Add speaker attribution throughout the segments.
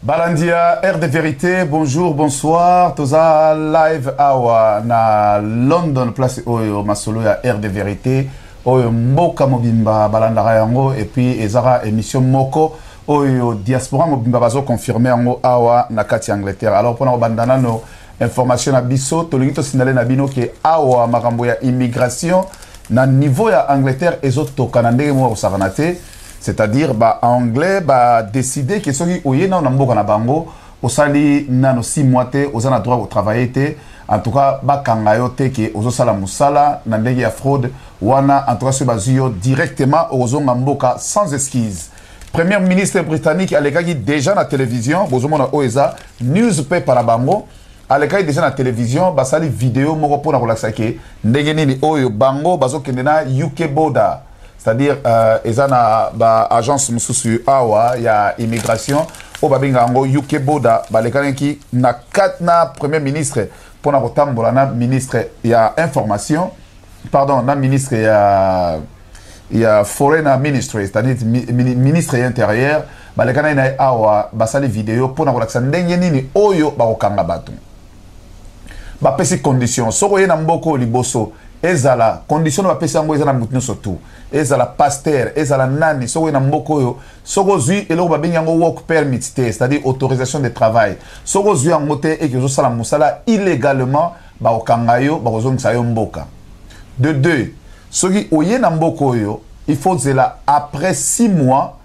Speaker 1: Balandia, Air de Vérité, bonjour, bonsoir. Toza live awa na London, place oyo masolo ya Air de Vérité. Oyo mboka mobimba balandara yango et puis ezara émission moko oyo diaspora mobimba bazo confirmer yango awa na kati Angleterre. Alors pona bandana no information na biso tolingi to signalé na bino ke awa makambo ya immigration na niveau ya Angleterre ezotoka na ndenge mo osaranate. C'est-à-dire, anglais, décider que ceux qui ont été na bango, au sali nano 6 mois te, aux an droit au travail te, en tout cas, kangayo te que aux sala musala, nandegi ya fraude, wana en tout cas ce bazio directement aux mboka sans esquisse. Premier ministre britannique alekaki déjà na télévision, bozomona oeza newspaper la bango, alekaki déjà na télévision, basali vidéo moko pona relaxa ke ndenge nini oyo bango bazo kendena UK border. C'est-à-dire, ils ont agence mususu awa ya immigration au babingango UK border balekana ki na 4 na premier ministre pour na kotambola na ministre ya information pardon na ministre ya foreign ministry c'est-à-dire ministre intérieur balekana na awa basali vidéo pour na kolakisa ndenge nini oyo bakokanga bato ba pesi condition soko yena mboko liboso ezala condition ba pesi yango ezala mutino surtout ezala pasteur ezala nani soko na mboko yo soko zui eloko ba benyango work permit c'est-à-dire autorisation de travail soko zui yango te et que zo sala musala illégalement ba okanga yo ba kozongisa yo mboka de deux soki oye na mboko yo il faut zela après 6 mois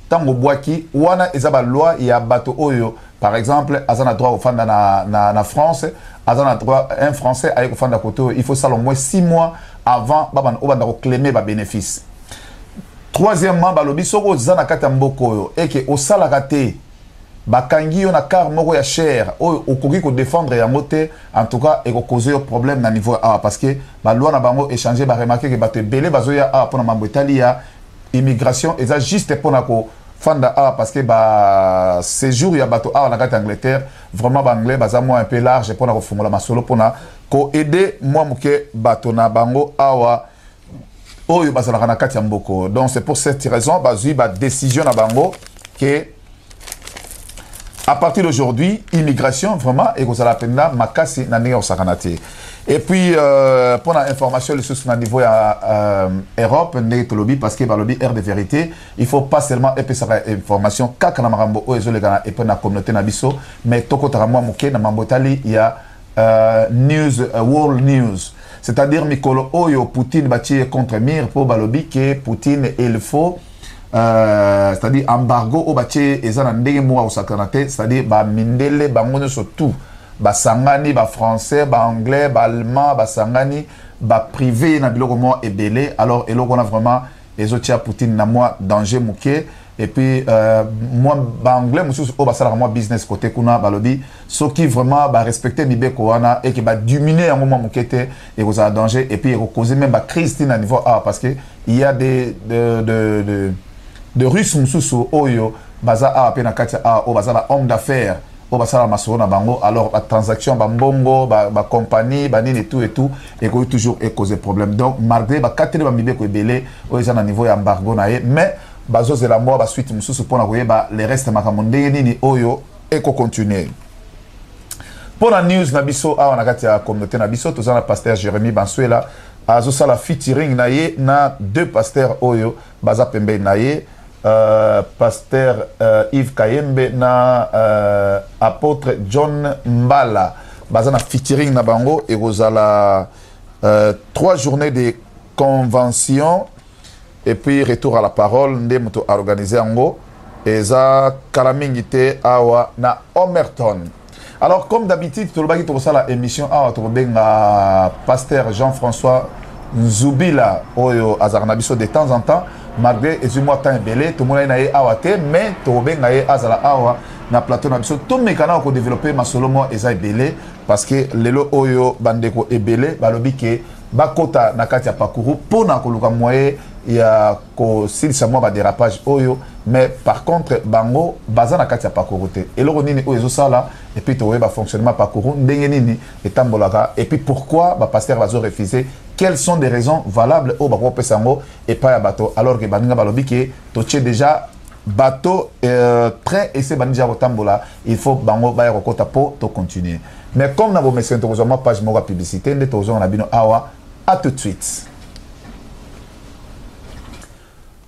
Speaker 1: tango boaki wana ezaba loi ya bato oyo par exemple azana droit au fanda na France azana droit un français avec au fanda koto il faut ça au moins 6 mois avant baban obanda ko claimer ba bénéfice. Troisièmement balobi soko zana kata mboko yo et que osala kate bakangi yo na car moko ya cher oyo okoki ko défendre yango te en tout cas et ko causer problème na niveau A parce que ba loi na bango échanger ba remarquer que bato belé bazoya A pona mambo italia immigration eza juste pona ko fanda A parce que ba séjour ya bato A na kati Angleterre vraiment ba anglais baza moi un peu large pona ko fumula masolo pona ko aider moi muke bato na bango awa oyo bazala na kati ya mboko. Donc c'est pour cette raison bazui ba décision na bango que à partir d'aujourd'hui immigration vraiment et kozala penda makasi na ndenge osakanate. Et puis, pour l'information, le sous niveau Europe, parce que lobby Air de Vérité, il ne faut pas seulement information, quand on a et la communauté nabiso, mais toko taramwa mouké na mambotali il y a news world news. C'est-à-dire Mikolo Oyo Poutine bâti contre Mir pour balobi que Poutine il faut c'est-à-dire embargo au bâti et ça n'a ndenge moa au sakanate, c'est-à-dire ba mindele bangono surtout. Ba sangani ba français ba anglais ba allemand ba sangani ba privé na biloko mo ebele alors eloko na vraiment ezotia Poutine na moi danger mouké et puis moi ba anglais mususu o ba sala moi business côté kuna ba lobi so qui vraiment ba respecter mibeko wana et que ba diminuer un moment moukété et vous a danger et puis causer même ba crise à niveau A parce que il y a des de Russes mususu oyo baza A pe na katia A o baza ba homme d'affaires au basala masoro na bango alors la transaction ba mbongo ba compagnie ba nini et tout et que toujours et causer problème donc malgré ba katele ba mibeko ebele o eza na niveau ya embargo na ye mais bazo zela mo ba suite mususu pona koyeba les restes makamondenge nini oyo et ko continuer pour la news na biso awa na kati ya communauté na biso tozana pasteur Jérémy Bansuela azo sala featuring na ye na 2 pasteurs oyo baza pembe na ye pasteur Yves Kayembe na apôtre John Mbala bazana featuring na bango et rozala 3 journées de convention et puis retour à la parole ndemoto organisé ango eza kalamingite awa na Omerton. Alors comme d'habitude tolobaki tokosala émission awa tokobenga pasteur Jean-François Nzubila oyo azarna biso de temps en temps malgré ezuma temps belé tout monde na ye awate mais to benga ye azala awa na plateau na biso to mekana ko développer masolomo eza belé parce que lelo oyo bandeko ebele balobi ke bakota na kati ya pakuru pona ko luka moye ya ko silisa mo ba dérapage oyo mais par contre bango baza na kati ya pakuru te eloko nini oyo ezosala et puis to ba fonctionnement pakuru ndenge nini etambolaka et puis pourquoi ba pasteur bazo refuser. Quelles sont des raisons valables au Bako Pesango et pas à bateau alors que Baninga Balobi qui est déjà bateau train et c'est banija rotambola il faut bango ba rokota po to continuer mais comme na bo message to ma page mo publicité ndé to na bino awa à tout de suite.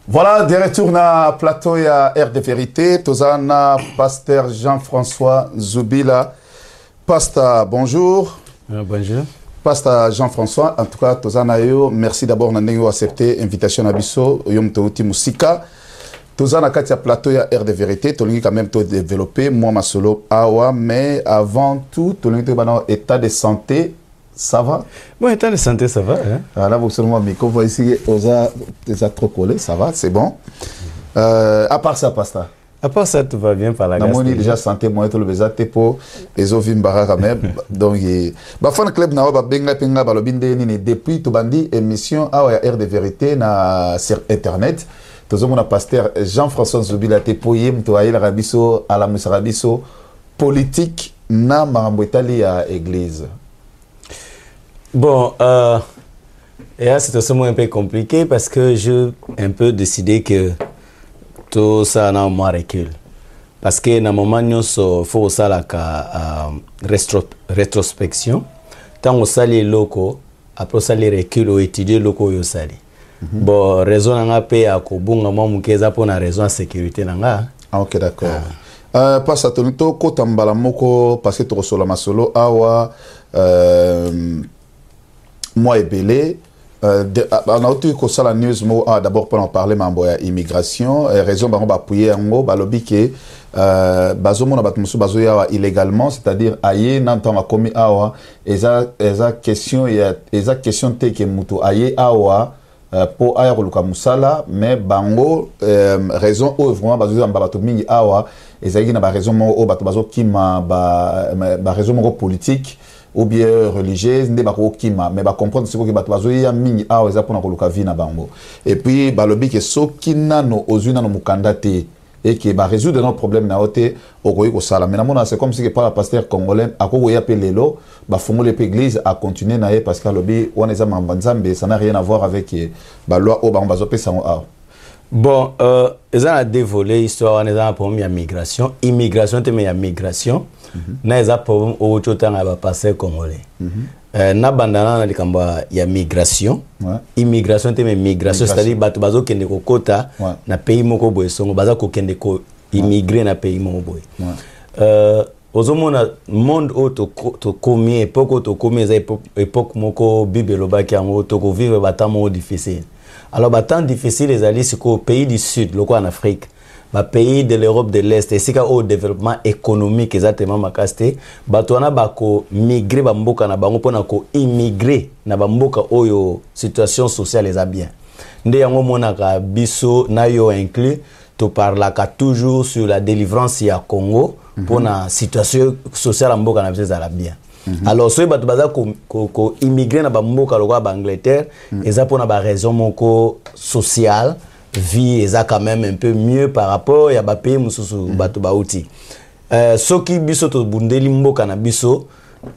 Speaker 1: Voilà, de retour na plateau ya Air de Vérité, tozana pasteur Jean-François Zubila. Pasteur, bonjour.
Speaker 2: Bonjour.
Speaker 1: Pasteur Jean-François, en tout cas, tozana yo, merci d'abord d'avoir accepté l'invitation à Bisso, yom touti musika. Tozana katia plateau ya Air de Vérité, tolingi quand même tout développé, moi ma solo awa, mais avant tout, tolingi tout bana état de santé. Ça va?
Speaker 2: Bon, état de santé, ça va. Hein?
Speaker 1: Là, vous seulement, mais comme vous voyez ici, on a trop collé, ça va, c'est bon. À part ça, Pasteur.
Speaker 2: À part ça, tout va bien par la
Speaker 1: grâce. Nous déjà santé, moi, tout le besoin, t'es pour les ovins barra même. Donc, bah, fan club, na ba benga penga ba lobinde ni depuis tout bandi émission à Air de Vérité na sur internet. Tous mon pasteur Jean-François Zubila t'es pour yem to aïe la rabiso à la musarabiso politique na marambouetali à église.
Speaker 2: Bon, et là, c'est aussi un peu compliqué parce que j'ai un peu décidé que tout ça n'a moins recul. Parce que dans le moment où il faut ça la rétrospection, tant on sait les locaux, après ça les recul ou étudier les locaux yo sali. Bon, raison n'a pas à kobunga moi mukeza pour la raison de sécurité nanga.
Speaker 1: Ah ok d'accord. Passe à ton tour kotambala moko parce que tu reçois la masolo awa. Moi et Belé, on a eu que la news d'abord pour en parler mais immigration raison bah on va appuyer en gros bah lobby que bazo mon abat musu bazo ya illégalement c'est-à-dire aye n'entend ma commis awa eza question te que mutu aye awa pour aya koluka musala mais bango raison ou vraiment bazo ya bato mingi awa ezaki na ba raison mo bato bazo kima ba raison mo politique ou bien religieuse ndé ba ko kima mais ba comprendre c'est que bato bazo ya mingi awa eza pona koluka vie na bango et puis ba lobi que soki nano ozuna no mukanda te et que ba résoudre nos problèmes na ote okoyi ko sala mais na mona c'est comme si que par la pasteur congolais ako ya pe lelo ba fongole pe église a continuer na ye parce que lobi wana eza mambanzambe ça n'a rien à voir avec ba loi o ba bazo pe sango a.
Speaker 2: Bon, ils ont dévolé l'histoire, ils ont un problème de migration. Immigration, c'est une migration. Ils ont un problème où tout le temps va passer congolais. Na bandana il y a migration. Immigration, c'est une migration. C'est-à-dire que bazo kende ko kota na pays moko boy songo baza ko kende ko immigrer na pays moko boy. Ozomona monde auto to komi époque to komi époque moko bibelo ba ki ango to ko vivre batamo difficile. Alors, bah, tant difficile les alliés, c'est qu'au pays du Sud, le en Afrique, bah, pays de l'Europe de l'Est, et c'est qu'au développement économique, exactement, ma casté, bah, tu as ko migrer, bah, mboka na bango, pour na ko immigrer, na ba mboka oyo situation sociale les a bien. Nde yango monaka biso na yo inclus, tu parles toujours sur la délivrance ya Congo, pour na situation sociale mboka na biso la bien. Alors, si vous avez immigré dans l'Angleterre, ils ont une raison sociale, vie, ils ont quand même un peu mieux par rapport à des pays qui sont ceux qui sont bundeli mboka na biso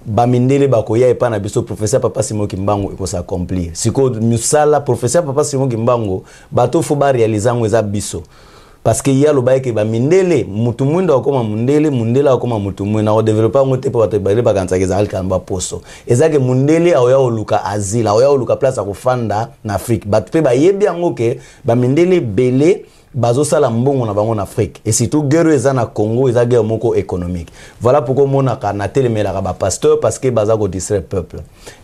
Speaker 2: bamindele bakoya epa na biso professeur Papa Simon Kimbangu iko s'accomplir. Siko musala professeur Papa Simon Kimbangu bato fo ba réaliser ngo eza biso. Parce que y a le bail que ba mindele mutu mwenda akoma mundele akoma mutu mwenda o développer ngote po bato ba kanza kezali kamba poso ezake mundele aoya oluka asile aoya oluka place ya kofanda na Afrique bato pe ba yebi yango ke ba mindele belé bazo sala mbongo na bango en Afrique et surtout guerre eza na Congo eza guerre moko économique. Voilà pourquoi mona ka na telemela ba pasteur parce que baza ko distraire peuple.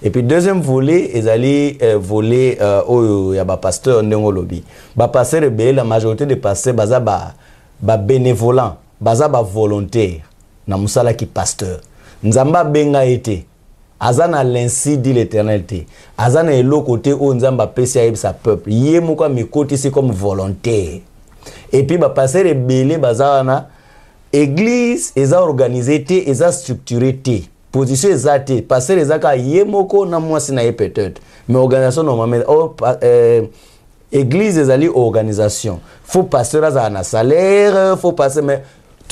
Speaker 2: Et puis deuxième volet ezali volet oyo ya ba pasteur ndenge lobi. Ba pasteur be la majorité des pasteurs baza ba bénévolent, baza ba volontaire na musala ki pasteur. Nzamba benga été azana l'insi dit l'Éternel te azana elo côté o nzamba pesi ayeb sa peuple yé moko mikoti c'est comme volontaire. Et puis, bah, passer les belés, bazana, église, ils ont organisé, ils ont structuré, position exacte, passer les accords, yémoko, na moi, c'est peut-être, mais organisation, normalement, église, ils ont organisation. Faut passer à un salaire, faut passer, mais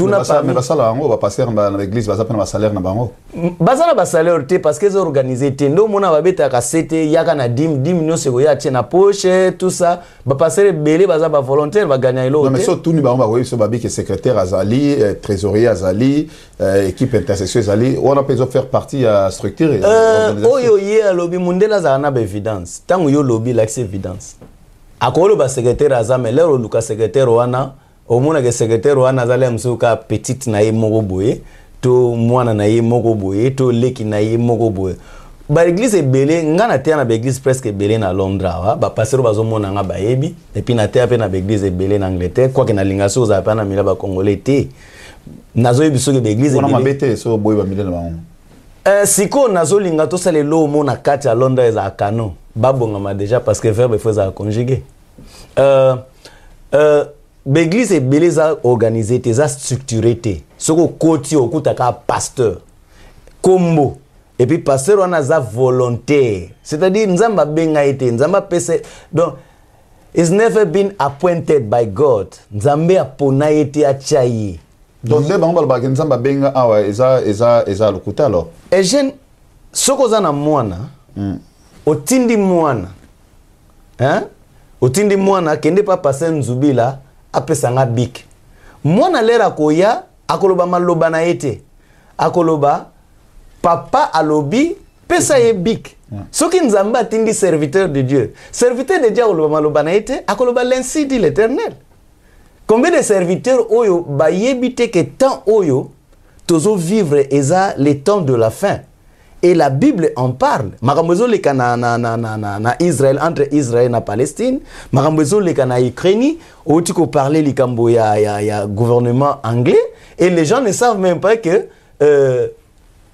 Speaker 1: Mais ça là on va passer dans l'église va pas salaire na bango.
Speaker 2: Bazala ba salaire te parce que ils organisé te ndo mona ba beta ka sete yaka na dim no se go ya na poche tout ça ba passer belé baza ba volontaire ba gagner ilo.
Speaker 1: Non mais surtout ni ba oui so ba bi que secrétaire azali, trésorier azali, équipe intersection azali, on a besoin faire partie à structure
Speaker 2: oyo ye lobby mundela za na ba évidence. Tango yo lobby l'accès évidence. Akolo ba secrétaire azame lero luka secrétaire wana au moins que secrétaire wana zale msuka petite na ye moko boye to mwana na ye moko boye to leki na ye moko boye ba église ebele ngana te na ba église presque ebele na Londres wa ba pasteur bazo mona nga ba yebi et puis na te pe na ba église ebele na Angleterre quoi que na lingaso za pa na mila ba congolais te nazo yebiso ke ba église ebele
Speaker 1: on a bête so boye ba mila na bango
Speaker 2: siko nazo linga to sale lo mona kati ya Londres za kano babonga ma déjà parce que verbe faut ça conjuguer l'église est belle organisée, c'est structuré. Ce que côté au coup t'as pasteur, combo. Et puis pasteur on a sa volonté. C'est-à-dire nzamba benga été, nzamba pese. Donc it's never been appointed by God. Nzambe apona été achai.
Speaker 1: Donc les bango ba nzamba benga awa eza lokuta alors.
Speaker 2: Et jeune soko za na mwana. Otindi mwana. Hein? Otindi mwana kende pa passer nzubila. Apesanga bik mwana lera koya akoloba maloba na ete akoloba papa alobi pesa ye bik soki nzamba tindi serviteur de Dieu akoloba maloba na ete akoloba l'ainsi dit l'Éternel. Combien de serviteurs oyo ba yebite que temps oyo tozo vivre eza les temps de la fin. Et la Bible en parle. Makambozo le kana na Israël, entre Israël et Palestine. Makambozo le kana Ukraine. Où tu peux parler le kambo ya gouvernement anglais. Et les gens ne savent même pas que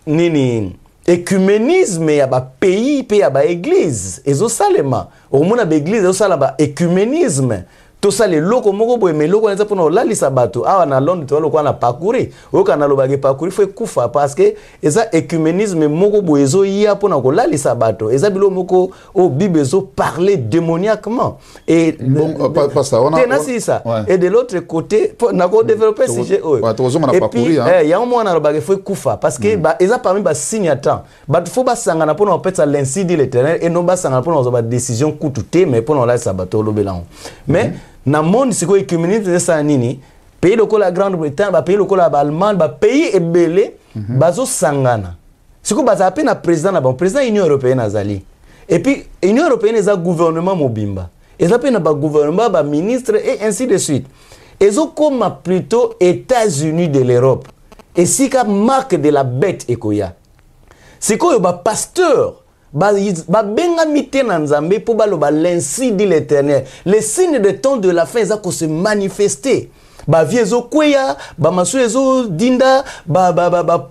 Speaker 2: nini écuménisme ya ba pays pe ya ba église. Ezo salema. Au mona ba église ezo salaba écuménisme. Tout ça les locaux moko boy mais loko nza pona la lisabato awa na Londres to loko na parcourir oka na lobage parcourir faut kufa parce que eza écuménisme moko boy ezo ya pona ko la lisabato eza bilo moko au Bible ezo parler démoniaquement et
Speaker 1: bon pas ça on a
Speaker 2: ça et de l'autre côté na ko développer sujet et puis ya au moins na lobage faut kufa parce que ba eza parmi ba signe à temps ba faut ba sangana pona peut-être l'ainsi dit l'Éternel et non ba sangana pona ba décision kututé mais pona la sabato lobelan mais na monde siko écuménisme ça nini pays loko la Grande-Bretagne ba pays loko la Allemagne ba pays ebele bazo sangana siko baza pe na président na bon président Union européenne azali et puis Union européenne eza gouvernement mobimba eza pe na ba gouvernement ba ministre et ainsi de suite ezo comme plutôt États-Unis de l'Europe et sika marque de la bête ekoya siko yo ba pasteur ba benga mité na nzambe po ba loba l'ainsi dit l'Éternel. Les signes de temps de la fin ça ko se manifester. Ba viezo kweya, ba masu ezo dinda, ba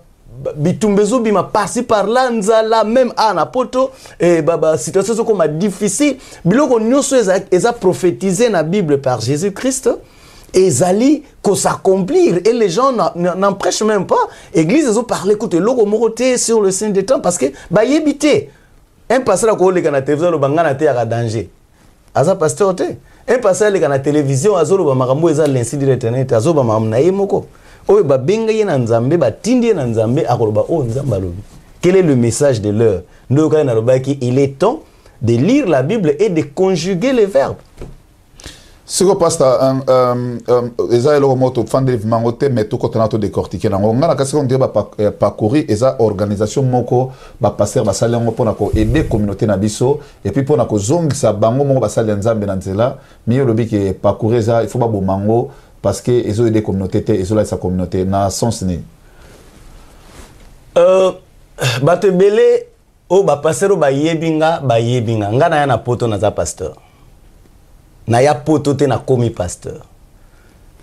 Speaker 2: bitumbezo bima passer par là nzala même na poto et ba situation so comme difficile. Biloko nyoso eza prophétisé na Bible par Jésus-Christ. Et zali ko s'accomplir et les gens n'en prêchent même pas. Église ils ont parlé écoute loko moroté sur le signe des temps parce que ba yebité un pasteur ko le kana télévision lo bangana te ya danger aza pasteur te un pasteur le kana télévision azolo ba makambo eza l'ainsi dit l'Éternel azo ba mamna yemoko oyo ba benga ye na nzambe ba tindi na nzambe akoloba o nzamba lobi. Quel est le message de l'heure? Ndo ka na loba ki il est temps de lire la Bible et de conjuguer les verbes.
Speaker 1: Ce que passe eza eloko moto fande mangote mais tout côté nato décortiquer nango ngana kasi on dirait parcourir eza organisation moko ba passer ba salengo pona ko aider communauté na biso et puis pona ko zongisa bango moko ba salenga nzambe na nzela mieux lobi que parcourir eza il faut ba bomango parce que ezo aider communauté te ezo la sa communauté na sens ni
Speaker 2: bato belé o ba passer o ba yebinga ngana ya na poto na za pasteur na ya poto te na komi pasteur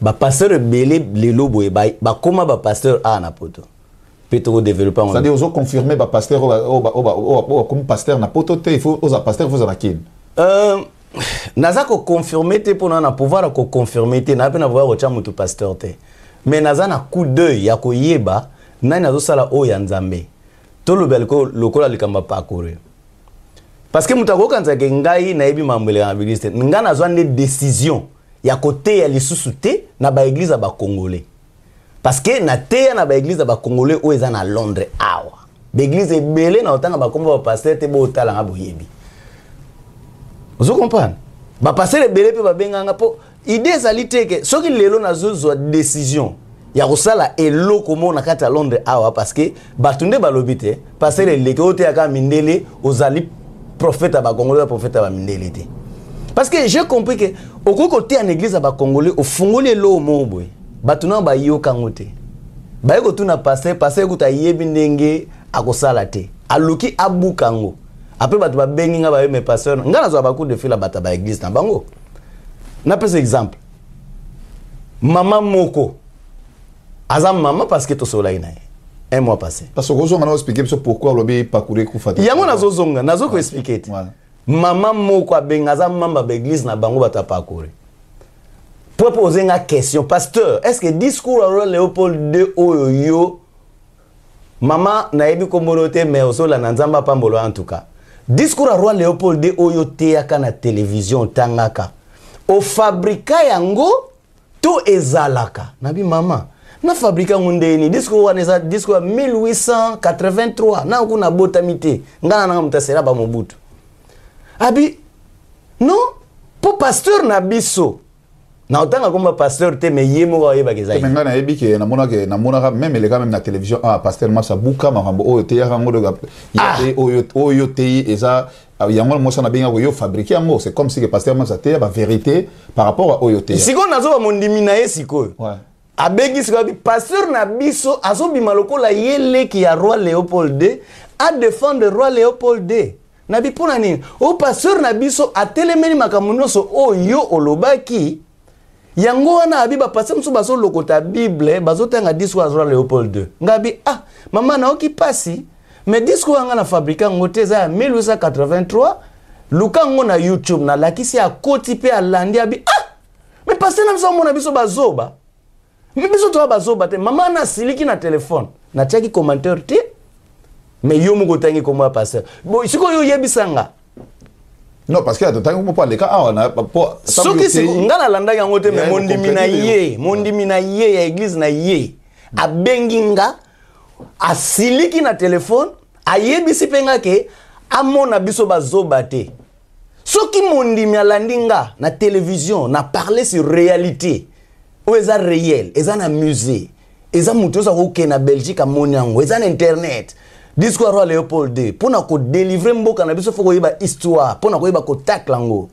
Speaker 2: ba pasteur belé lelo boye ba koma ba pasteur a na poto peut-être développer
Speaker 1: ça dit ozo confirmer ba pasteur comme pasteur na poto te il faut oza pasteur faut akin
Speaker 2: naza ko confirmer te pona na pouvoir ko confirmer te na pe na voir o chamutu pasteur te mais naza na coup d'œil ya ko yeba nani nazo sala o ya nzambe to lobelko lokola likamba parcourir. Parce que mutako kanza ke ngai na yebi mambele na église nga na zwa des décisions ya côté ya lisusu te na ba église ba congolais parce que na teya na ba église ba congolais o eza na Londres awa ba église ebele na otanga ba komba ba pasteur te bo tala nga boyebi vous comprenez ba pasteur ebele pe ba benganga po idée ezali te ke soki lelo na zo décision ya kosala eloko mo na kati ya Londres awa parce que batunde balobi te pasteur eleke o te aka mindele ozali prophète ba congolais prophète ba mindele te parce que j'ai compris que au côté en église ba congolais au fongoli lo mo boy batuna ba yoka ngote ba yeko tuna passer kuta yebi ndenge akosala te aluki abukango après batu ba benginga ba me pasteur ngana zo ba coup de fil bata ba église na bango na pese exemple maman moko azam maman parce que to sola ina un mois passé
Speaker 1: parce que vous on expliquer pourquoi lobi parcourir ku fati
Speaker 2: yango nazo zonga nazo ko expliquer voilà maman moko abenga azam mamba ba église na bango bata parcourir pour poser une question pasteur est-ce que discours à Léopold II oyo maman naebi komorote mais osola na nzamba pambolo en tout cas discours à roi Léopold II oyo teaka na télévision tangaka o fabrika yango to ezalaka nabi mama na fabrika ngundeni discours waneza discours 1883 na kuna botamite ngana na mutasera ba mobutu abi non pour pasteur na biso na otanga komba pasteur te me yemo wa yeba kezai
Speaker 1: menga na yebi ke na mona même les même na télévision pasteur Massa Buka makambo oyo te yango de oyo te eza yango mosa na benga yo fabriquer yango c'est comme si que pasteur Massa te ba vérité par rapport à oyo te
Speaker 2: siko nazo ba mondimi na yesiko
Speaker 1: ouais
Speaker 2: abegi siko bi pasteur na biso azo bima lokola yele ki ya roi Léopold II a défendre roi Léopold II na bi pona nini o pasteur na biso atelemeni makamuno so oyo olobaki yango wana abiba pasteur muso baso lokota bible bazo tanga discours roi Léopold II ngabi mama na oki pasi mais discours anga na fabrika ngote za 1883 luka ngo na YouTube na lakisi a koti pe alandi abi mais pasteur na biso mona biso bazoba biso to bazoba te mama na siliki na téléphone na tiaki commentaire te mais yo mo gotangi comme pasteur bon siko yo yebisanga
Speaker 1: non parce que attends on parle cas on a pas
Speaker 2: soki ngana landa yango te mais mondimi na ye ya église na ye abenginga asiliki na téléphone ayebisi penga ke amona biso bazoba te soki mondimi alandinga na télévision na parler sur réalité o eza réel eza na musée eza muto sa ko na Belgique a monyango eza na internet discours roi Léopold II pona ko délivrer mboka na biso foko yeba histoire pona ko yeba ko taklango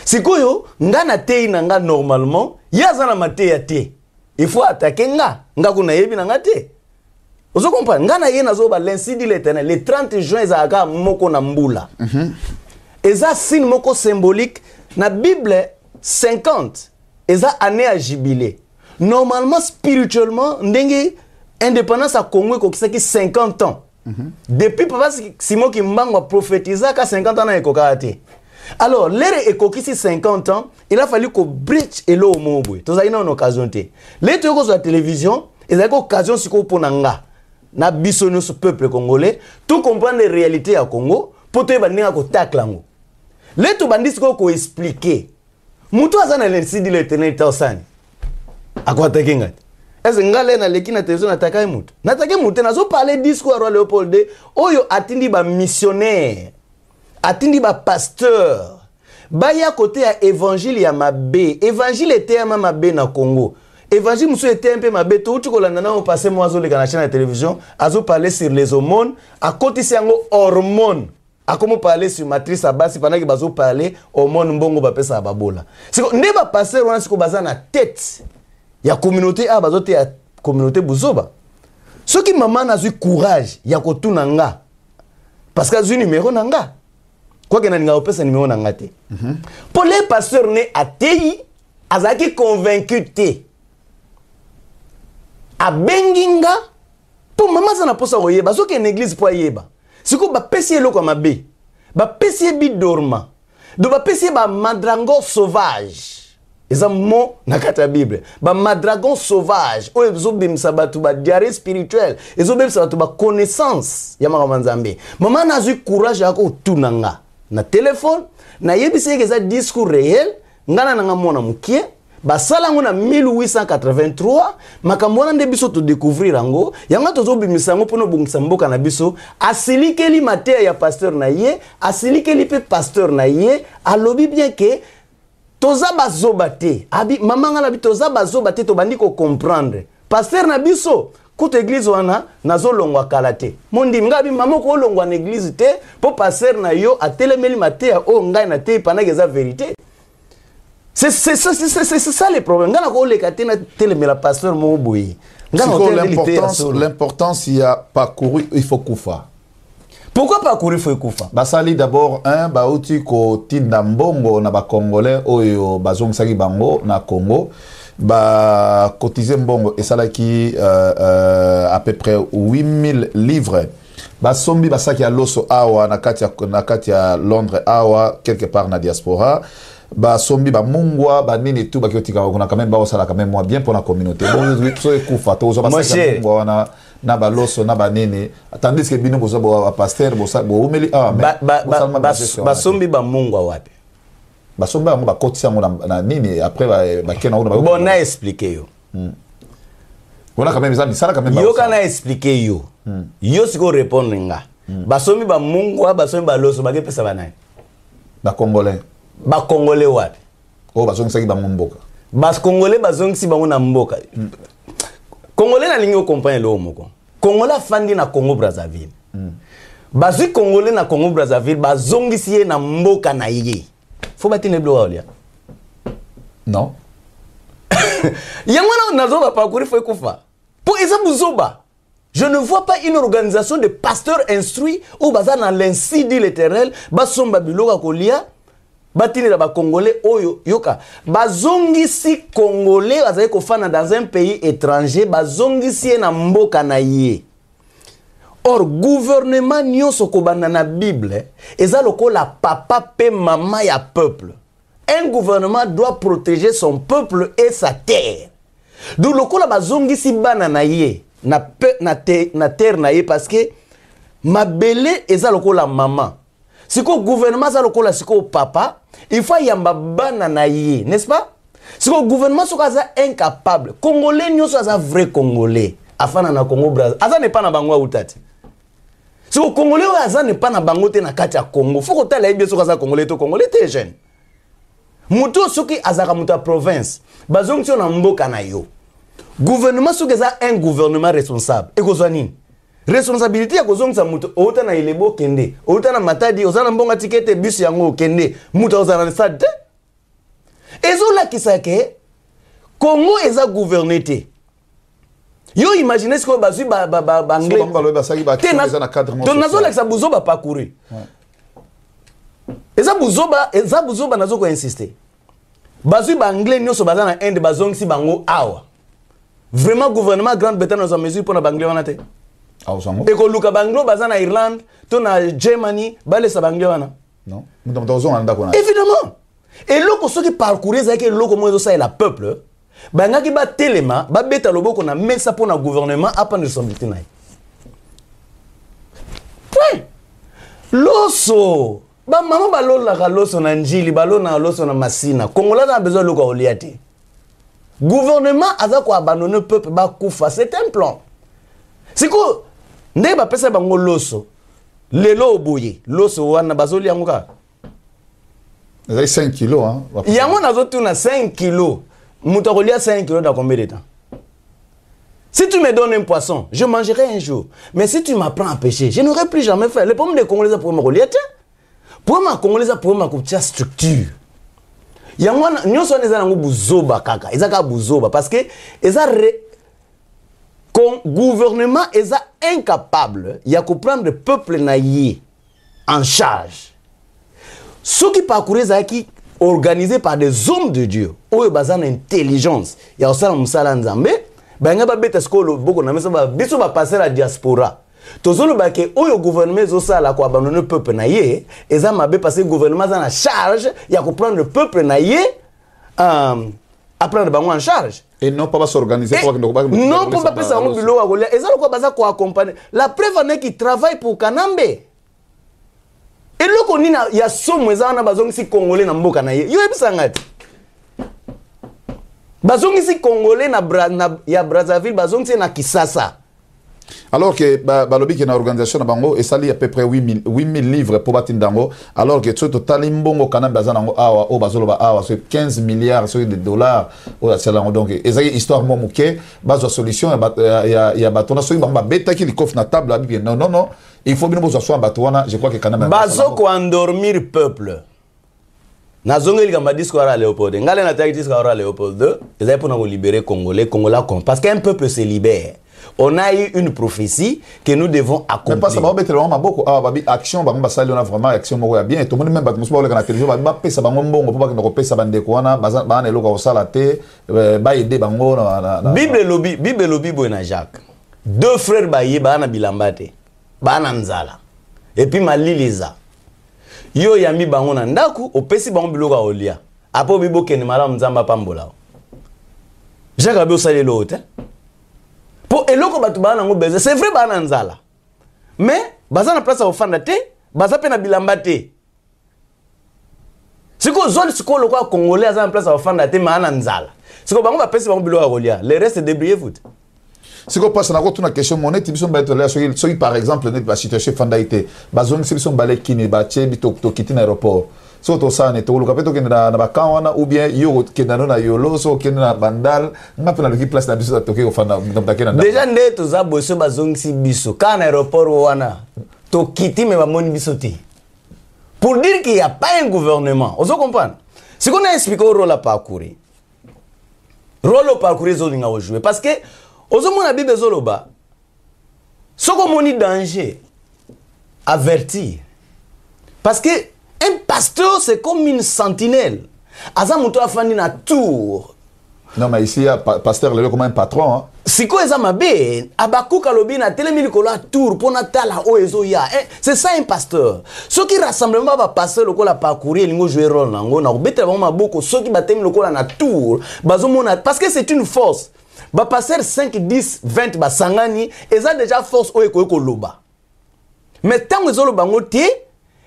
Speaker 2: sikoyo ngana tei na nga normalement yaza na mateya te il faut attaquer nga kuna yebi na nga te ozo comprendre ngana ye nazo ba l'incidi l'Éternel le 30 juin ezaka moko na mbula eza signe moko symbolique na Bible 50 eza année à jubilé normalement spirituellement ndenge indépendance à Congo ko kisaki 50 ans depuis papa Simon Kimbangu a prophétisé qu'à 50 ans na ekokate alors l'ère ekokisi 50 ans il a fallu qu'on bridge elo mobwe toza ina une occasion te les toko sur la télévision ils ont occasion siko ponanga na biso no peuple congolais tout comprendre les réalités à Congo pour te baninga ko taklango les to bandisi ko expliquer muto azana l'ensidi l'Éternel tausani akwata kinga est-ce ngale na lekina télévision nataka mutu nataka mutu nazo parler discours roi Léopold II oyo atindi ba missionnaire atindi ba pasteur baya côté ya évangile ya mabe évangile était ya mabe na Congo évangile muso était un peu mabe tout kolanda na on passer moi zo le kana chaîne de télévision azo parler sur les hormones à côté yango hormones a comment parler sur matrice à base pendant que bazo parler hormones mbongo ba pesa babola siko nde ba pasteur wana siko baza na tête ya communauté a bazote ya communauté buzoba soki maman a eu courage ya kotuna nga parce que azui numéro nanga quoi que na nga opesa numéro nanga te pour les pasteurs ne atei azaki convaincu te a benginga pour maman ça na posa oyeba soki en église po yeba siko ba pesi eloko mabe ba pesi bi dorma do ba pesi ba madrango sauvage eza mo na kata Bible ba madragon sauvage o ezobimisa batu ba diarrhée spirituelle ezobimisa batu ba connaissance ya makambo nzambe mama na zui courage yako tunanga na téléphone na yebisi eza discours réel ngana nanga mona mukie basala ngo na 1883 makambo wana nde biso to découvrir yango yango tozobimisa yango mpona obongisa mboka na biso asilikeli mateya ya pasteur na ye asilikeli mpe pasteur na ye alobi bien ke toza bazoba te abi mamanga na bi toza bazoba te tobandi ko comprendre pasteur na biso kuta église wana nazolongwa kala te mondimi ngabi mama ko olongwa na église te po pasteur na yo atelemeli mateya o ngai na te pendant que eza vérité. C'est ça le problème.
Speaker 1: L'importance, il y a parcouru, il faut koufa.
Speaker 2: Pourquoi parcourir il faut koufa?
Speaker 1: Basali d'abord un bauti ko tindambongo na ba congolais oyo bazong saki bango na Congo ba cotiser mbongo et ça là qui à peu près 8000 livres. Basombi basaki ya loso awa na kati ya Londres awa quelque part na diaspora. Ba sombi ba mungwa ba nini tout ba kiotika kuna quand même ba osala quand même moi bien pour la communauté bon so ekufa to zo ba mungwa na ba loso na ba nini tandis que bino bozo ba pasteur bo umeli
Speaker 2: ba sombi ba mungwa wapi
Speaker 1: ba sombi ba kotisa na nini après ba kena ba
Speaker 2: bon na expliquer yo
Speaker 1: on a quand même ça quand même
Speaker 2: yo kana expliquer yo yo siko répondre nga ba sombi ba mungwa ba sombi ba loso ba ke pesa ba nai
Speaker 1: ba congolais
Speaker 2: ba congolais wapi
Speaker 1: oh bazong saki ba mboka
Speaker 2: bas congolais bazong si bango na mboka congolais na lingi comprendre lo moko congolais fandi na Congo Brazzaville bazui congolais na Congo Brazzaville bazongi si na mboka na yé faut batine blo olia
Speaker 1: non
Speaker 2: yango na nazo ba parcourir faut kufa pour eza buzoba. Je ne vois pas une organisation de pasteurs instruits ou bazar dans l'inci dit l'Éternel basomba biloka kolia batini la ba congolais oyo yoka bazongi si congolais bazali kofana dans un pays étranger bazongi si na mboka na ye. Or gouvernement nyonso kobanda na Bible eza lokola papa pe mama ya peuple. Un gouvernement doit protéger son peuple et sa terre. Donc lokola bazongi si bana na ye na terre na ye parce que mabele eza lokola maman. Siko gouvernement eza lokola siko papa, il faut yamba bana na ye, n'est-ce pas? Siko gouvernement soko aza incapable. Congolais nyonso aza vrai congolais. Afana na Congo Brazza. Aza ne pas na bango utati. Siko congolais aza ne pas na bango te na kati ya Congo. Faut que tala bien soko aza congolais to congolais te jeune. Muto soki azaka muta province. Bazongi na mboka na yo. Gouvernement soki aza un gouvernement responsable. Ekozwa nini? Responsabilité ya kozongisa mutu outa na ilebo kende outa na matadi ozana mbonga tikete bus yango kende mutu ozana na stade te ezola kisake Congo eza gouverné te yo imaginez ko bazui ba anglais
Speaker 1: te na cadre
Speaker 2: donc nazola kisa buzoba parcourir eza buzoba nazo ko insister bazui ba anglais nyoso bazana Inde bazongisi bango awa vraiment gouvernement Grande-Bretagne na mesure pour na anglais wana te. Et que Luka Banglo bazana Irlande, to na Germany, bale sa banglo wana.
Speaker 1: Non.
Speaker 2: Évidemment. Et loko soki parcourir ça que loko mozo ça et la peuple, banga ki ba telema, ba beta loboko na mesa pour na gouvernement apa de responsabilité na. Point. Loso. Ba mama balola ka loso na njili, balona loso na masina. Congolais a besoin loko oliate. Gouvernement aza ko abandonner peuple ba kufa, c'est un plan. C'est quoi? Ndé ba pesa bango loso. Lelo oboye. Loso wana bazoli yango ka.
Speaker 1: Vous 5 kilos hein.
Speaker 2: Yango nazo tuna 5 kilos. Muto kolia 5 kilos dans combien de temps? Si tu me donnes un poisson, je mangerai un jour. Mais si tu m'apprends à pêcher, je n'aurai plus jamais fait. Le problème des Congolais pour me relier. Pour ma Congolais pour ma coupe structure. Yango nyonso neza nango buzoba kaka. Ezaka buzoba parce que eza gouvernement est incapable de prendre le peuple naïe en charge. Ce qui parcourent qui organisé par des hommes de Dieu, ou basé en intelligence, il y a aussi un musala nzambe, benga ba beta skolo boko na mesa ba biso ba passer la diaspora. Tozolo ba ke oyo gouvernement zo sala ko abandonner le peuple naïe, eza mabe parce que gouvernement a en charge, il y a ko prendre le peuple naïe à prendre bango en charge.
Speaker 1: Et non pas s'organiser pour
Speaker 2: non pas passer en bilo à golia. Et ça quoi baza ko accompagner. La preuve en est qu'il travaille pour Kanambe. Et le konina ya somo eza na bazongi si congolais na mboka na ye. Yo ebisangati. bazongisi congolais ya Brazzaville bazongisi na Kisasa.
Speaker 1: Alors que balobi qui na organisation na bango et sali à peu près 8000 livres pour batindango, alors que tout total mbongo kana bazanango awa o bazoloba awa c'est 15 milliards de dollars o salango. Donc ezaki histoire mo muke bazo solution ya batona so ba beta ki likof na table abi non il faut bien bozo so batwana. Je crois que kana
Speaker 2: bazo ko endormir peuple nazongeli kamba discours à Léopold ngale na taki discours à Léopold II ezali pour nous libérer congolais parce qu'un peuple se libère. On a eu une prophétie que nous devons accomplir.
Speaker 1: Mais pas ça va être vraiment beaucoup. Ah, babi action, babi basali on a vraiment action mo bien. Et tout le monde même bat musu ba la télévision, babi pesa bango mbongo pour pas que nous pesa bande kwana, ba na eloka osala te, ba aider bango na.
Speaker 2: Bible lobi boina Jacques. Deux frères baye ba na bilambate, ba na nzala. Et puis maliliza. Yo yami bango na ndaku, opesi bango biloka olia. Apo bibo kene mala nzamba pambola. Jacques abi osali lo hotel. Pour eloko batu bana ngo beze c'est vrai bana nzala mais baza na place à ofanda te baza pe na bilamba te siko zone siko lokwa congolais aza na place à ofanda te mana nzala siko bango ba pesi bango bilo a rolia le reste débrouillez vous
Speaker 1: siko passe na ko tuna question monnaie tibiso ba to la soki par exemple ne ba situation fanda ite bazong sibiso balé kini ba chebi to kiti na aéroport. So to ça ne to luka peto kenda na bakawana ou bien yo kenda na yolo so kenda na bandal ngape na luki place na biso to ke ofanda ndakena
Speaker 2: déjà nde to za boso bazongisi biso kana aéroport wana to kiti me ba moni biso ti pour dire qu'il y a pas un gouvernement. On se comprend. Ce qu'on a expliqué au rôle à parcourir. Rôle au parcourir zo linga jouer parce que ozo mona bibe zoloba soko moni danger avertir parce que un pasteur, c'est comme une sentinelle. Azamuto afandi na tour.
Speaker 1: Non, mais ici, pasteur, il est comme un patron. Hein?
Speaker 2: Si quoi ça m'a bien, abakou kalobi na télémini kola tour pour natala oezo ya. C'est ça un pasteur. Ceux qui rassemblement va passer le kola parcourir lingo jouer rôle nango na obete vraiment beaucoup ceux qui battent le kola na tour bazomona parce que c'est une force. Ba passer 5 10 20 ba sangani eza déjà force oeko loba. Mais tant que zolo bango te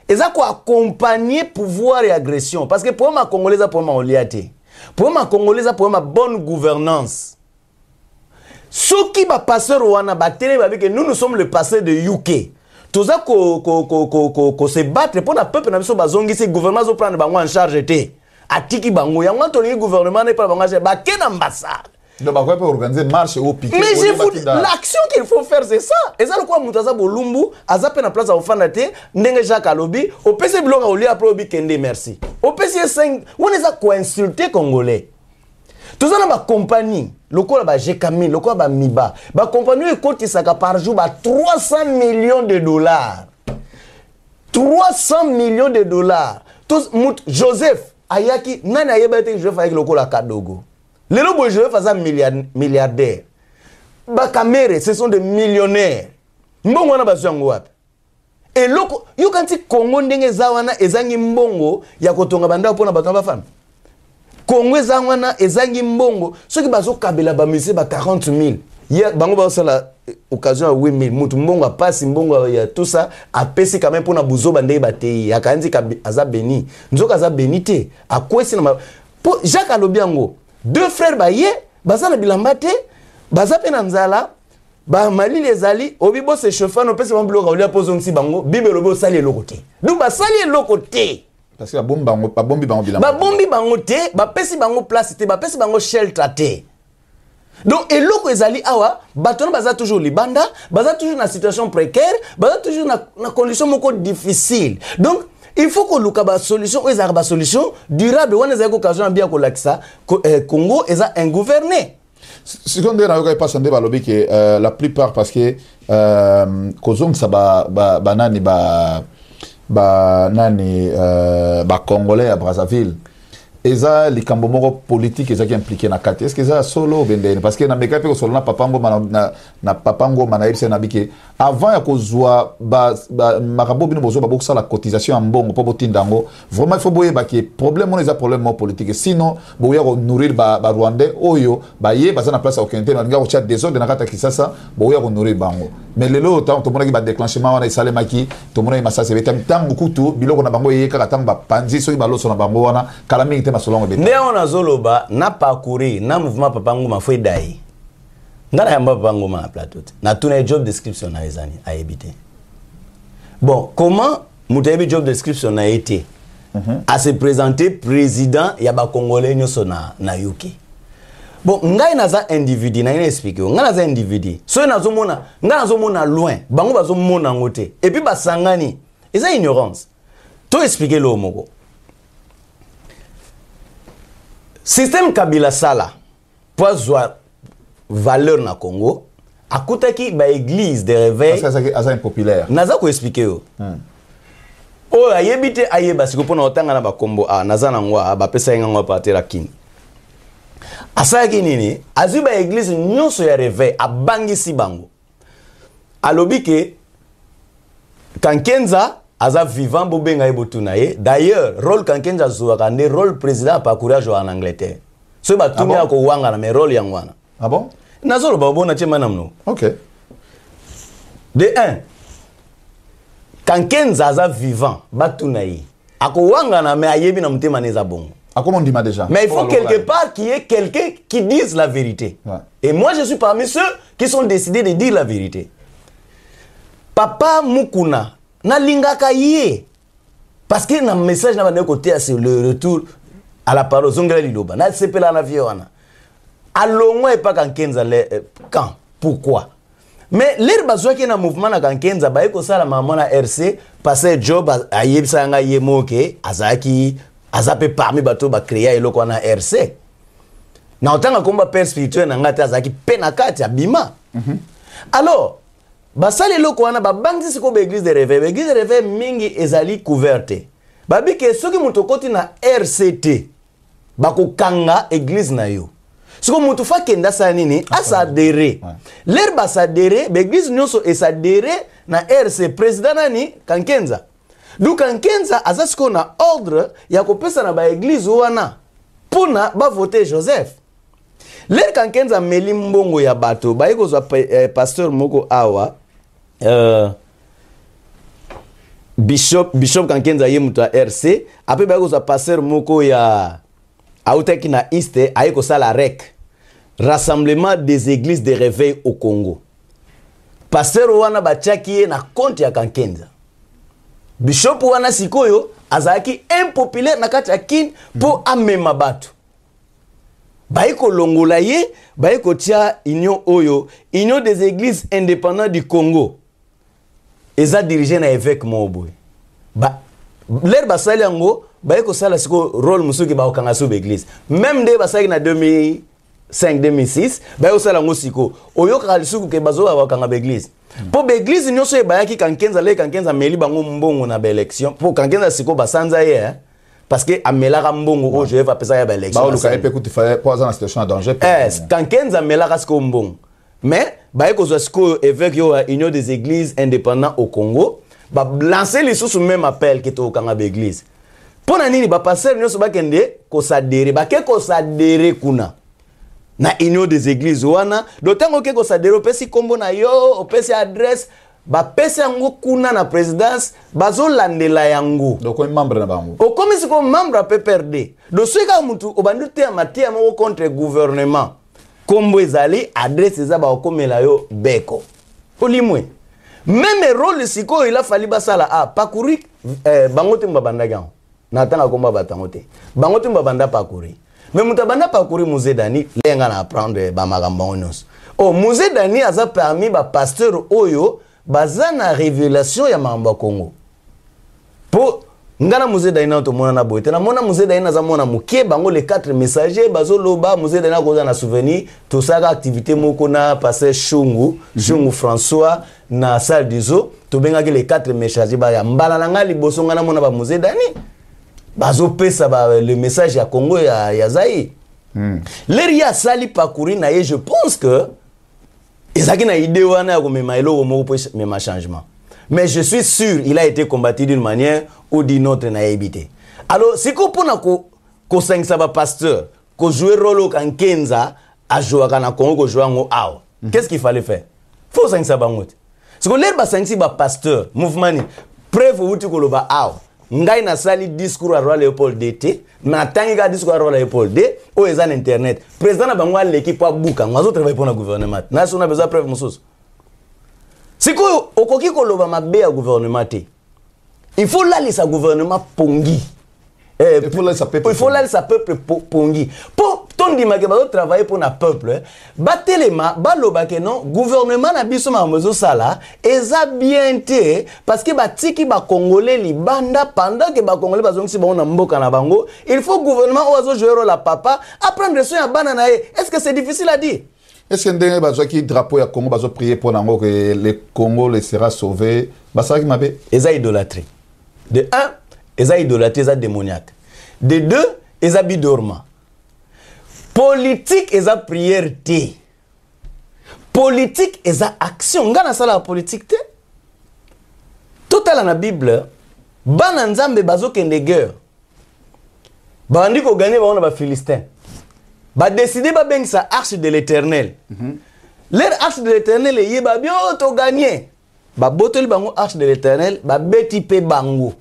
Speaker 2: et ça quoi accompagner pouvoir et agression parce que pour ma congolaise pour ma oliate pour ma congolaise pour ma bonne gouvernance ceux qui va passer wana batele avec que nous sommes le passé de UK tout ça ko se battre pour la peuple na biso bazongi ce gouvernement zo prendre bango en charge té atiki bango ya ngwa toli gouvernement ne pas bango ba ken ambassade.
Speaker 1: Donc, on peut organiser marche au piquet.
Speaker 2: Mais l'action qu'il faut faire, c'est ça. Et ça, le quoi, Moutaza Bolumbu, Azapé na place à Ofanate, Ndenge Jacques Alobi, au PC Blog à Oli après Obi Kende, merci. Au PC 5, on est à quoi insulter Congolais. Tout ça, dans ma compagnie, le quoi, bah, j'ai Camille, le quoi, bah, Miba, ma compagnie, écoute, il s'accapare par jour, bah, 300 millions de dollars. 300 millions de dollars. Tous, Joseph, Ayaki, Nana Yebate, Joseph, avec le quoi, la Kadogo. Les lobos je fais milliardaires. Bakamere, ce sont des millionnaires. Mbongo wana basu wapi. Et loko, yo kanti Congo ndenge zawana ezangi mbongo ya kotonga banda pona bato ba femme. Congo zawana ezangi mbongo, ceux qui bazo kabela ba monsieur ba 40 000. Hier bango ba sala occasion à 8 000. Mutu mbongo a passe mbongo ya tout ça a pesi quand même pona buzo bande ba te ya kanzi aza beni. Nzoka aza benité. A kwesi na po Jacques Alobiango. Deux frères baye, baza na bilambate, baza pe na nzala, ba mali les ali, obibo se chauffeur no pese mblo ka olia pozo nsi bango, bibe lobo sali eloko te. Donc ba sali eloko te.
Speaker 1: Parce que ba bombi bango bilambate.
Speaker 2: Ba bombi bango te, ba pesi bango place te, ba pesi bango shelter te. Donc eloko ezali awa, bato baza toujours libanda, baza toujours na situation précaire, baza toujours na condition moko difficile. Donc il faut que l'Ukaba solution, ou une solution durable, ou une occasion bien que l'Axa Congo est ingouverné.
Speaker 1: Ce qu'on dit, la plupart parce que Kozong ça nani Congolais à Brazzaville. Eza likambo moko politique eza qui impliqué na kati. Est-ce que ça solo bendene parce que na meka pe ko solo na papango na papango manaïrse na bike avant ya kozwa makambo bino bozo ba boksa la cotisation en bongo po botindango vraiment il faut boye ba ki problème on les a problème politique sinon boya ko nourrir ba rwandais oyo ba ye ba na place okente na nga ko chat désordre na kata kisasa boya ko nourrir bango mais lelo temps to mona ki ba déclenchement wana isale maki to mona masase betam tangu kutu biloko na bango ye kaka tangu ba panzi so ba loso na bango wana kala mingi basolongo beta
Speaker 2: nde on azoloba na parcourir na mouvement Papa Nguma foi dai ngana yamba Papa Nguma na plateau na tuna job description na ezani a éviter bon comment mutayebi job description na été à se présenter président ya ba congolais nyoso na UK bon ngai naza individu na ina expliquer ngai naza individu so nazomona ngai nazomona loin bango bazomona ngote et puis basangani eza ignorance to expliquer lo moko système Kabila Sala pour avoir valeur na Congo akutaki ba église de réveil
Speaker 1: asa impopulaire
Speaker 2: naza ko expliquer yo o ayebite ayeba siko pona otanga na bakombo naza na ngwa ba pesa ngwa patela kini asaki nini azuba église nyonso ya réveil abangisi bango alobi ke Kankenza aza vivant bobenga ebotuna ye d'ailleurs rôle Kankenza zuaka nde rôle président parcourir en Angleterre so ba tumia ko wanga na me rôle yangwana
Speaker 1: ah bon
Speaker 2: nazolo ba bona chema namno
Speaker 1: OK
Speaker 2: de 1 Kankenza aza vivant batuna ye akowanga na me ayebi na mutema neza bongo.
Speaker 1: Comment on dit déjà?
Speaker 2: Mais il faut quelque part qu'il y ait quelqu'un qui dise la vérité. Ouais. Et moi je suis parmi ceux qui sont décidés de dire la vérité. Papa Mukuna na lingaka ye parce que na message na ba côté c'est le retour à la parole zongela liloba na sepela na viewana. Alongo et pas Kankenza quand pourquoi? Mais l'herbe bazwa qui na mouvement na Kankenza ba eko sala maman na RC passer job ayebisa nga yemoke azaki azape parmi bato ba créer eloko na RC. Na otanga komba père spirituel na ngata azaki penakati abima. Alors basali eloko wana ba bangisi siko ba église de réveil mingi ezali couverte. Babi ke soki mutokoti na RCT bako kanga église na yo. Siko mutu fa kenda sa nini asa adere. L'herbe asa adere, l'église nyonso esa adere na RC président nani Kankenza. Donc Kankenza azasiko na ordre ya kopesa na ba église wana pona ba voter Joseph. L'herbe Kankenza meli mbongo ya bato ba ekozwa pasteur moko awa Bishop Kankenza ye mutu RC ape ba ekozwa pasteur moko ya auteki na East ayeko sala REC Rassemblement des églises de réveil au Congo. Pasteur wana bachaki na compte ya Kankenza. Bishop wana sikoyo azaki impopulaire na kati ya kin po amema bato. Baiko longola ye, baiko tia union oyo, union des églises indépendantes du Congo. Eza dirigé na évêque Moboy. L'air basali yango baiko sala siko rôle musuki ba okanga sub église. Même de basali na 2005-2006, baiko sala ngo siko oyoka kalisuku ke bazo ba okanga église. Po l'église nyonso ebayaki Kankenza le Kankenza meli bango mbongo na ba élection. Po Kankenza siko basanza ye parce que amelaka mbongo o Jehova pesa ya ba élection.
Speaker 1: Ba luka epe kuti fa poza na situation de danger.
Speaker 2: Kankenza melaka siko mbongo. Mais baiko zo siko évêque yo union des églises indépendantes au Congo. Ba lancer les sous même appel qui to kanga l'église. Pona nini ba passer nyonso bakende ko sadere ba ke ko sadere kuna na union des églises wana dotango ke ko sadere pesi kombo na yo opesi adresse ba pesi yango kuna na présidence bazo landela yango
Speaker 1: donc un membre na bango
Speaker 2: o comme si comme membre PPRD do sweka mutu obandu te amatia mo contre gouvernement kombo ezali adresse za ba okomela yo beko olimwe. Même rôle siko il a fallu basala parcourir bangote mbabanda gango natanga komba batangote bangote mbabanda parcourir mais mutabanda parcourir musée Dani lenga na apprendre ba makambo nyonso musée Dani aza permis ba pasteur oyo bazana révélation ya mamba Congo po ngana musée Dani na to mona na boite na mona musée Dani za mona mukie bango les 4 messagers bazoloba musée Dani ko na souvenir tout ça activité moko na passer Shungu François na salle d'iso to benga que les 4 messagers ba ya mbala na ngali boso ngana mona ba musée Dani bazo pesa ba le message ya Congo ya Zaïre. L'eria sali parcourir na ye je pense que ezaki na idée wana ko mema elo mo po mema changement. Mais je suis sûr il a été combattu d'une manière ou d'une autre na éviter. Alors si ko pona ko sengsa ba pasteur ko jouer rôle au Kankenza a jouer kana Congo ko jouer ngo aw. Qu'est-ce qu'il fallait faire? Faut sengsa ba ngote. Si ko l'herba sengsi ba pasteur mouvement ni preuve uti ko loba aw. ngai na sali discours à roi Léopold DT na tangi ga discours à roi Léopold D o ezan internet président na bango l'équipe a buka ngazo travailler pour le gouvernement na so na besoin preuve mususu siko okoki koloba mabe ya gouvernement te il faut là les gouvernement pongi il faut là ça peuple pongi pour ton dima ke ba travailler pour na peuple batelema baloba ke non gouvernement na biso ma mozo sala eza bien te parce que batiki ba congolais libanda pendant que ba congolais bazongisi ba na mboka na bango il faut gouvernement ozo jouer la papa apprendre soin ya bana na est-ce que c'est difficile à dire?
Speaker 1: Est-ce que ndenge bazwaki drapeau ya Congo bazo prier pour nango que le Congo le sera sauvé basaki mabe
Speaker 2: eza idolâtrie de 1 eza idolâtrie eza démoniaque de 2 eza bidorma politique eza prière te politique eza action nga na sala la politique te totala na Bible bana nzambe bazokende guerre bandi ko gagner ba ba Philistin ba décider ba bengisa arche de l'Éternel leur arche de l'Éternel est ba bien to gagner ba botoli bango arche de l'Éternel ba beti pe bango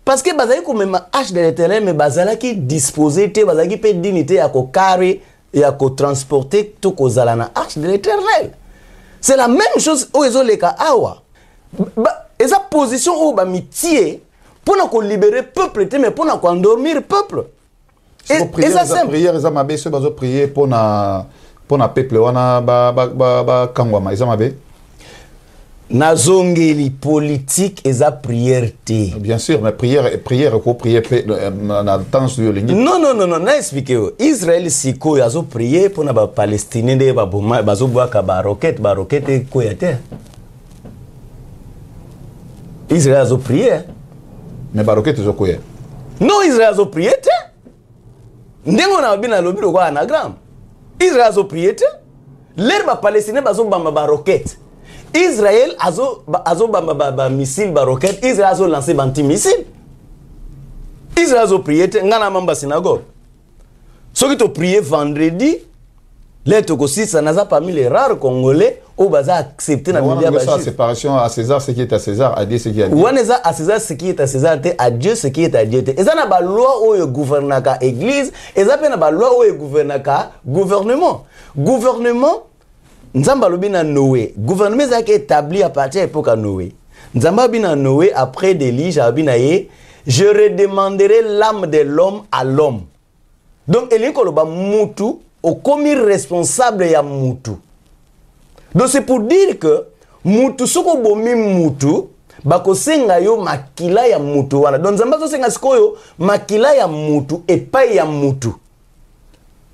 Speaker 2: parce que bazali ko même arche de l'Éternel mais bazala ki disposer te bazali pe dignité ya ko carré ya ko transporter to ko zala na arche de l'Éternel c'est la même chose o ezoleka awa eza position o ba mitié pour na ko libérer peuple te mais pour na ko endormir peuple.
Speaker 1: Et ça c'est prière eza mabe so bazo prier pour na peuple wana ba kangwama eza mabe
Speaker 2: nazongeli politique eza prière te.
Speaker 1: Bien sûr mais prière ko prier na temps sur lingi.
Speaker 2: Non na expliquer Israël siko yazo prier pour na ba Palestiniens de ba boma bazo boaka ba roquette ko ya terre. Israël yazo prier
Speaker 1: mais ba roquette zo ko ya.
Speaker 2: Non Israël yazo prier te. Ndengo na bina lobiro kwa anagram. Israël azo prié te. L'herbe palestinien bazo bamba ba roquette. Israël azo bamba ba missile ba roquette. Israël azo lancer ba anti-missile. Israël azo prié te ngana mamba synagogue. Soki to prier vendredi, les tokosi ça n'a pas parmi les rares congolais au baza accepter na
Speaker 1: Biblia ba séparation à César ce qui est à César, à Dieu ce qui est à Dieu.
Speaker 2: Waneza à César ce qui est à César te à Dieu ce qui est à Dieu te. Eza na ba loi o gouvernaka église, eza pe na ba loi o gouvernaka gouvernement. Gouvernement nzamba lobi na Noé. Gouvernement ça qui est établi à partir de l'époque à Noé. Nzamba bi na Noé après Élie, abi na ye, je redemanderai l'âme de l'homme à l'homme. Donc Élie koloba mutu au commis responsable ya mutu. Donc c'est pour dire que mutu soko bomi mutu bako senga yo makila ya mutu wana. Donc zambazo senga sikoyo makila ya mutu epai ya mutu.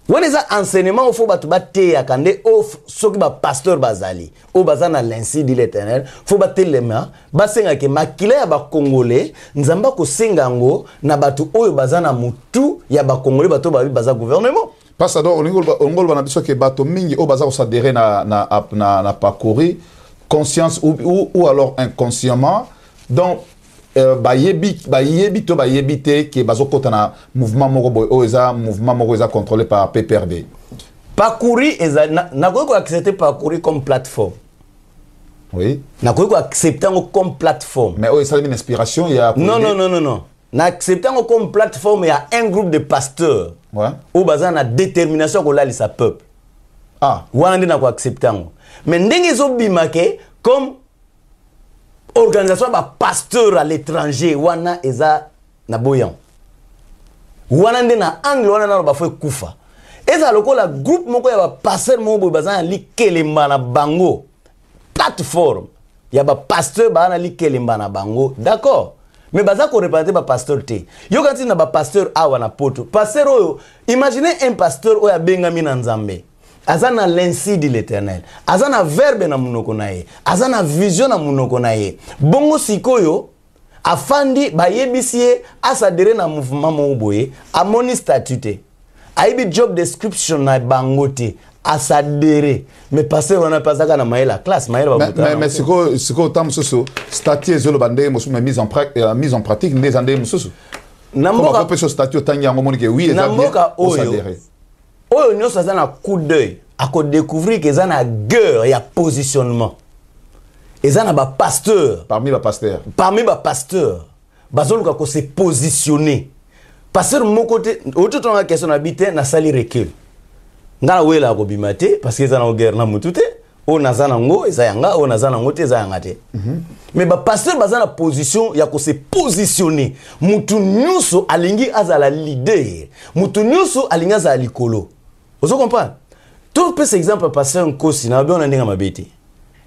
Speaker 2: Wana za enseignement au faut batu bate ya kande au soki ba pasteur bazali au bazana l'insi dit l'Éternel faut batelema basenga ke makila ya ba congolais nzamba ko senga ngo na batu oyo bazana mutu ya ba congolais bato ba baza gouvernement.
Speaker 1: Parce que on va biso ke bato mingi o baza s'adhérer na parcourir conscience ou alors inconsciemment donc bayebi te ke bazo kota na mouvement moko boy o eza mouvement moko eza contrôlé par PPRD.
Speaker 2: Parcourir eza na ko accepter parcourir comme plateforme.
Speaker 1: Oui.
Speaker 2: Na ko accepter comme plateforme.
Speaker 1: Mais o eza une inspiration il y a
Speaker 2: Non. Na acceptant comme plateforme il y a un groupe de pasteurs.
Speaker 1: Ouais.
Speaker 2: Ou bazan na détermination ko lali sa peuple.
Speaker 1: Ah.
Speaker 2: Wana ndi na ko acceptant. Mais ndenge zo bimake comme organisation ba pasteur à l'étranger wana eza na boyan. Wana ndi na angle wana na ba fwe kufa. Eza lokola groupe moko ya ba pasteur moko bazan li kelemba na bango. Plateforme. Ya ba pasteur ba na li kelemba na bango. D'accord? Mais baza ko représenter ba pasteur te. Yo kanti na ba pasteur awa na poto. Pasteur oyo, imaginez un pasteur oyo bengami na Nzambe. Azana l'insi de l'Éternel. Azana verbe na munoko na ye. Azana vision na munoko na ye. Bongo sikoyo afandi ba yebisie asadere na mouvement mo boye, amoni statut. Aibi job description na bangote. Asadere mais passer on a pas ça na maïla classe maïla
Speaker 1: mais siko tam soso statut ezolo bande musu mise en pratique les ande musu namboka peut ce statut tanya ngomoni ke oui
Speaker 2: namboka oyo nyosa za na coup d'œil à ko découvrir que ça na guerre ya positionnement et ça na ba pasteur
Speaker 1: parmi ba pasteur
Speaker 2: bazoluka ko se positionner pasteur mon côté autre ton question habité na sali recul ngala wela ko bimate parce que ça na guerre na mutute o nazana ngo eza yanga o nazana ngo te eza yanga te mais ba pasteur bazana position ya ko se positionner mutu nyuso alingi azala leader mutu nyuso alingi azala likolo vous comprenez tout peut exemple pasteur Nkosi na bien ndinga mabeti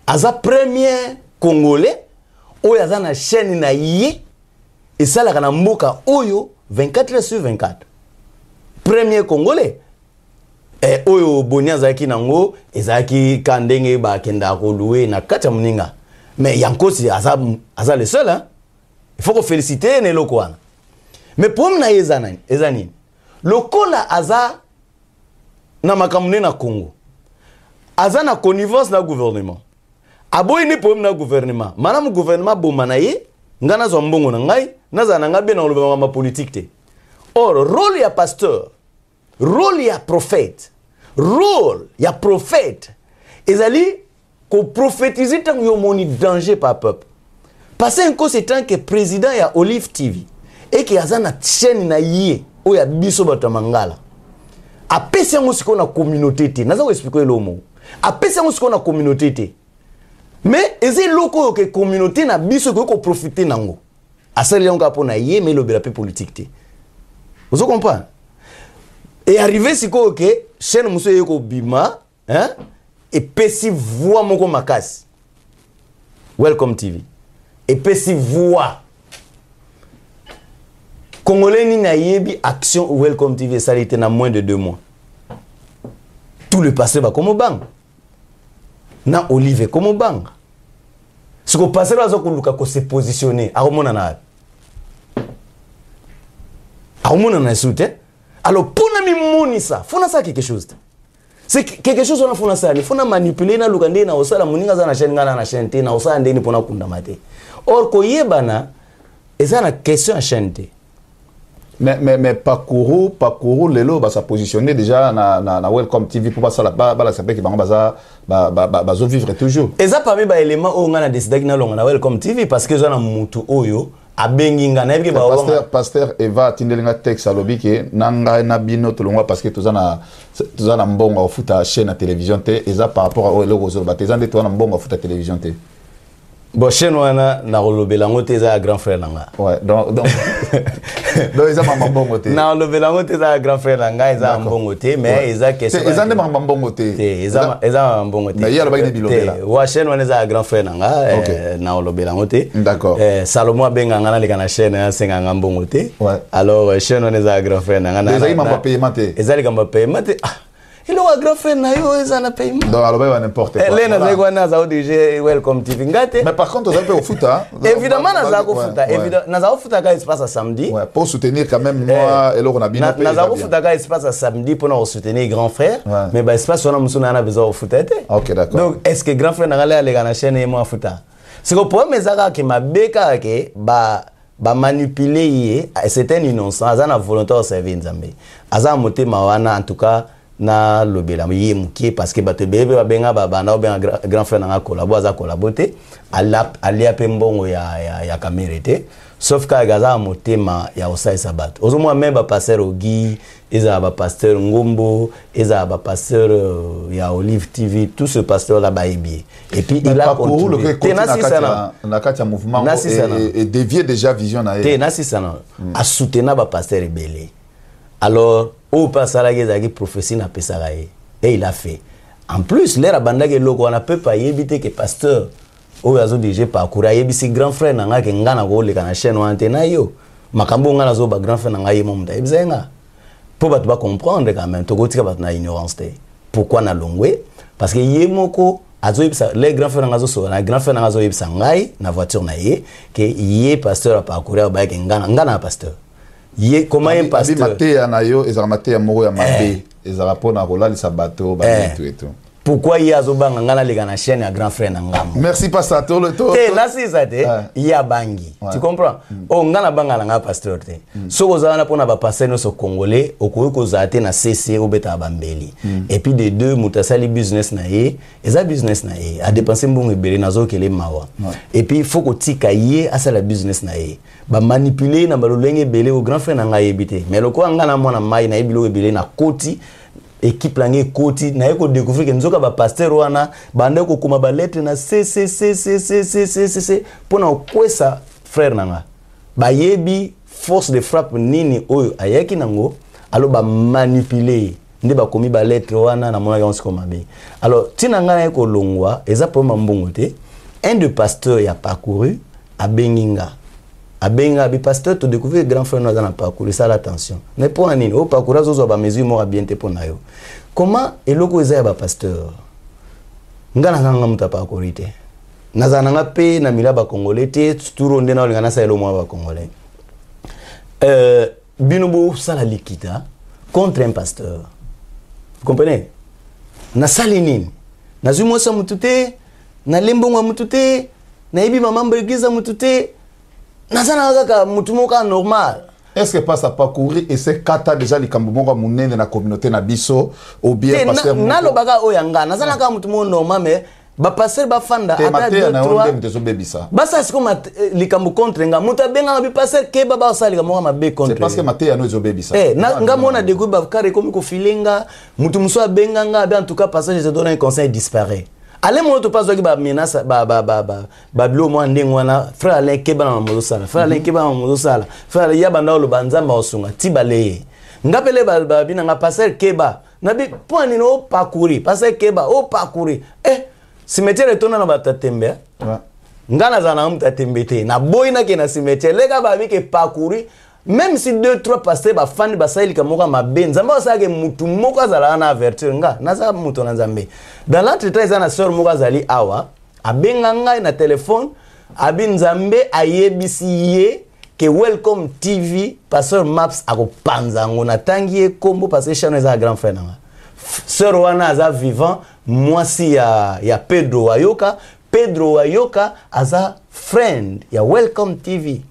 Speaker 2: aza premier congolais oyo aza na chaîne na ye esalaka na mboka oyo 24 heures sur 24 premier congolais oyo boni azalaki nango ezalaki kandenge bakenda koluwe na kati ya moninga mais Yankosi aza le seul hein? Il faut qu'on félicite neloko wana mais problème na ye eza nini lokola aza na makamune na Congo aza na connivence na gouvernement aboyi ni problème na gouvernement manam gouvernement boma na ye ngana zo mbongo na ngai naza na ngabe na lobema ma politique te or rôle ya pasteur rôle ya prophète rôle ya prophète ezali ko prophétiser tant yo moni danger par peuple parce que c'est tant que président ya Olive TV et qui aza na chaîne na yé o ya biso bato mangala apesi yango siko na communauté te naza ko expliquer lo mo apesi yango siko na communauté te mais ezi loko que communauté na biso ko profiter nango asali yango po na yé mais lobela pe politique te vous comprenez et arrivé siko que chaîne muso yeko bima hein et pesi voix moko makasi Welcome TV et pesi voix Congolais ni na yebi action Welcome TV ça a été na moins de 2 mois tout le passé va comme bang na Olive comme bang ce qu'on passé là ko luka ko se positionner a romona na soute alors pour na mi monisa fona ça quelque chose c'est quelque chose on a fona ça il faut na manipuler na luka ndé na osala moninga za na chaîne ngana na chaîne te na osala ndé ni pona kunda mate or ko yebana eza na question à chaîne te
Speaker 1: mais parcours lelo ba sa positionner déjà na Welcome TV pour pas ça la saper qui ba zo vivre toujours
Speaker 2: et ça parmi ba élément o ngana décider na longa na Welcome TV parce que zana mutu oyo abengi ngana yebike ba
Speaker 1: pasteur Eva tindelinga texte alobi ke nanga na bino tolongwa parce que tozana mbongo ofuta chaîne na télévision te et ça par rapport au logo zo ba tezande to na mbongo ofuta télévision te
Speaker 2: bon chaîne wana na rolobela ngote za grand frère nanga
Speaker 1: ouais donc eza mbongo te
Speaker 2: na rolobela ngote za grand frère nanga eza mbongo te mais eza question
Speaker 1: eza nde mbongo te
Speaker 2: eza mbongo te
Speaker 1: mais yala ba ni bilobela
Speaker 2: wa chaîne wana za grand frère nanga na rolobela ngote
Speaker 1: d'accord
Speaker 2: Salomon benga ngana le kana chaîne ya senga mbongo te alors chaîne wana za grand frère nanga na
Speaker 1: eza mamba paiement te
Speaker 2: eza le kamba paiement te il a grand frère na yo eza na paiement
Speaker 1: donc alors ba n'importe quoi
Speaker 2: Elena zegwana za ODG Welcome TV ngate
Speaker 1: mais par contre on peut au foot hein
Speaker 2: évidemment na za ko futa évidemment na za ko futa ka espace à samedi
Speaker 1: ouais pour soutenir quand même moi et on a bien
Speaker 2: na za ko futa ka espace à samedi pour nous soutenir grand frère mais ba espace on a musuna na besoin au futa te
Speaker 1: OK d'accord
Speaker 2: donc est-ce que grand frère na la le kana chaîne moi futa c'est que pour mes que ma beka ke ba manipuler c'est un innocent azana volontaire servir Nzambe aza motema wana en tout cas na lobela yé mukie parce que bato bebe ba benga ba bana ba grand frère nga collabo za collaboter alia pe mbongo ya caméra te sauf ka gaza motema ya osai sabat ozomo même ba pasteur Ogi eza ba pasteur Ngombo eza ba pasteur ya Olive TV tout ce pasteur là ba ebi et puis il a continué
Speaker 1: na kati mouvement et dévier déjà vision na
Speaker 2: te na sisana a soutenir ba pasteur ebele alors au passage qui prophétie na pesaraye et il a fait en plus l'air abandake loko on peut pas éviter que pasteur o yazo déjà parcours ayebisi grand frère nanga ke ngana ko le kana chaîne antena yo makambo ngana zo ba grand frère nanga yemo mta ebizenga pour ba ba comprendre quand même to gotika ba na ignorance te pourquoi na longwe parce que yemoko azo yebisa les grand frère nanga zo so na grand frère nanga zo yebisa ngai na voiture na ye que yé pasteur a parcourir ba ke ngana pasteur yé comment un pasteur
Speaker 1: maté na yo ezamate ya moko ya mabe ezara pona rola li sabato ba tout et tout
Speaker 2: pourquoi il y a zobanga ngana les gana chaîne à grand frère nangam.
Speaker 1: Merci pasteur to le to.
Speaker 2: Là si ça te il y a bangi. Tu comprends? Oh ngana banga nga pasteur te. So kozana pona ba passer no so congolais okoyo kozate na CC obeta bambeli. Et puis de deux mutasali business na ye, eza business na ye a dépenser mbongo ebele nazo kele mawa. Et puis il faut ko tika ye asala business na ye. Ba manipuler na balolenge belé au grand frère nanga yebité. Mais loko ngana mwana mai na yebilo ebele na koti équipe langue koti na yeko découvrir que nzoka ba pasteur wana bande ko kuma ba lettre na c pona kwesa frère nanga ba yebi force de frappe nini oyo ayaki nango alo ba manipuler nde ba komi ba lettre wana na mona yonse koma be alors tina ngana yeko longwa eza poma mbongo te un de pasteur ya parcouru a benginga abenga bi pasteur to découvrir grand frère nous dans parcours ça l'attention mais pour nini au parcours zo ba mesure mo bien te pona yo comment eloko eza ba pasteur ngana nganga muta parcours te nazana nga pe na mila ba congolais te turo nde na ngana sa elo mo ba congolais binobo sala likita contre un pasteur vous comprenez na salinine na zumo sa mutute na lembonga mutute na ibi mamambo egiza mutute nazana kaka mutumoka normal.
Speaker 1: Est-ce que passe à parcourir et c'est kata déjà les kambomonga munene na communauté na biso ou bien pasteur
Speaker 2: na lo baga oyanga nazana kaka mutumo normal mais ba passer ba fanda ata
Speaker 1: 2-3
Speaker 2: basa siko likambo contre nga muta benga bi passer ke baba sali ka monga mabe contre
Speaker 1: c'est parce que maté no ezobebisa
Speaker 2: nga mona de ba kare comme ko filinga mutu muso benga nga en tout cas passer je te donne un conseil disparaît. Allez moi to pas ba menace ba bilo mo ndengwana frère Alain Keba na mozo sala frère Alain Keba na mozo sala frère ya banda lo banzamba osunga tibale ngapele ba bina nga passer Keba na bi point no parcourir passer Keba o parcourir cimetière tona na batatembe ngana zana mtatembe te na boyina ke na cimetière lega ba bi ke parcourir même si 2-3 pasteurs ba fan ba saili ka moka mabe nzamba osake mutu moko azala na avertir nga naza mutu na nzambe dans l'entretien za na sœur moko azali awa abenga ngai na téléphone abi nzambe ayebisi ye ke Welcome TV pasteur Maps akopanza ngo na tangi kombo pasteur chano za grand frère nanga sœur wana aza vivant mwasi ya Pedro Wayoka aza friend ya Welcome TV.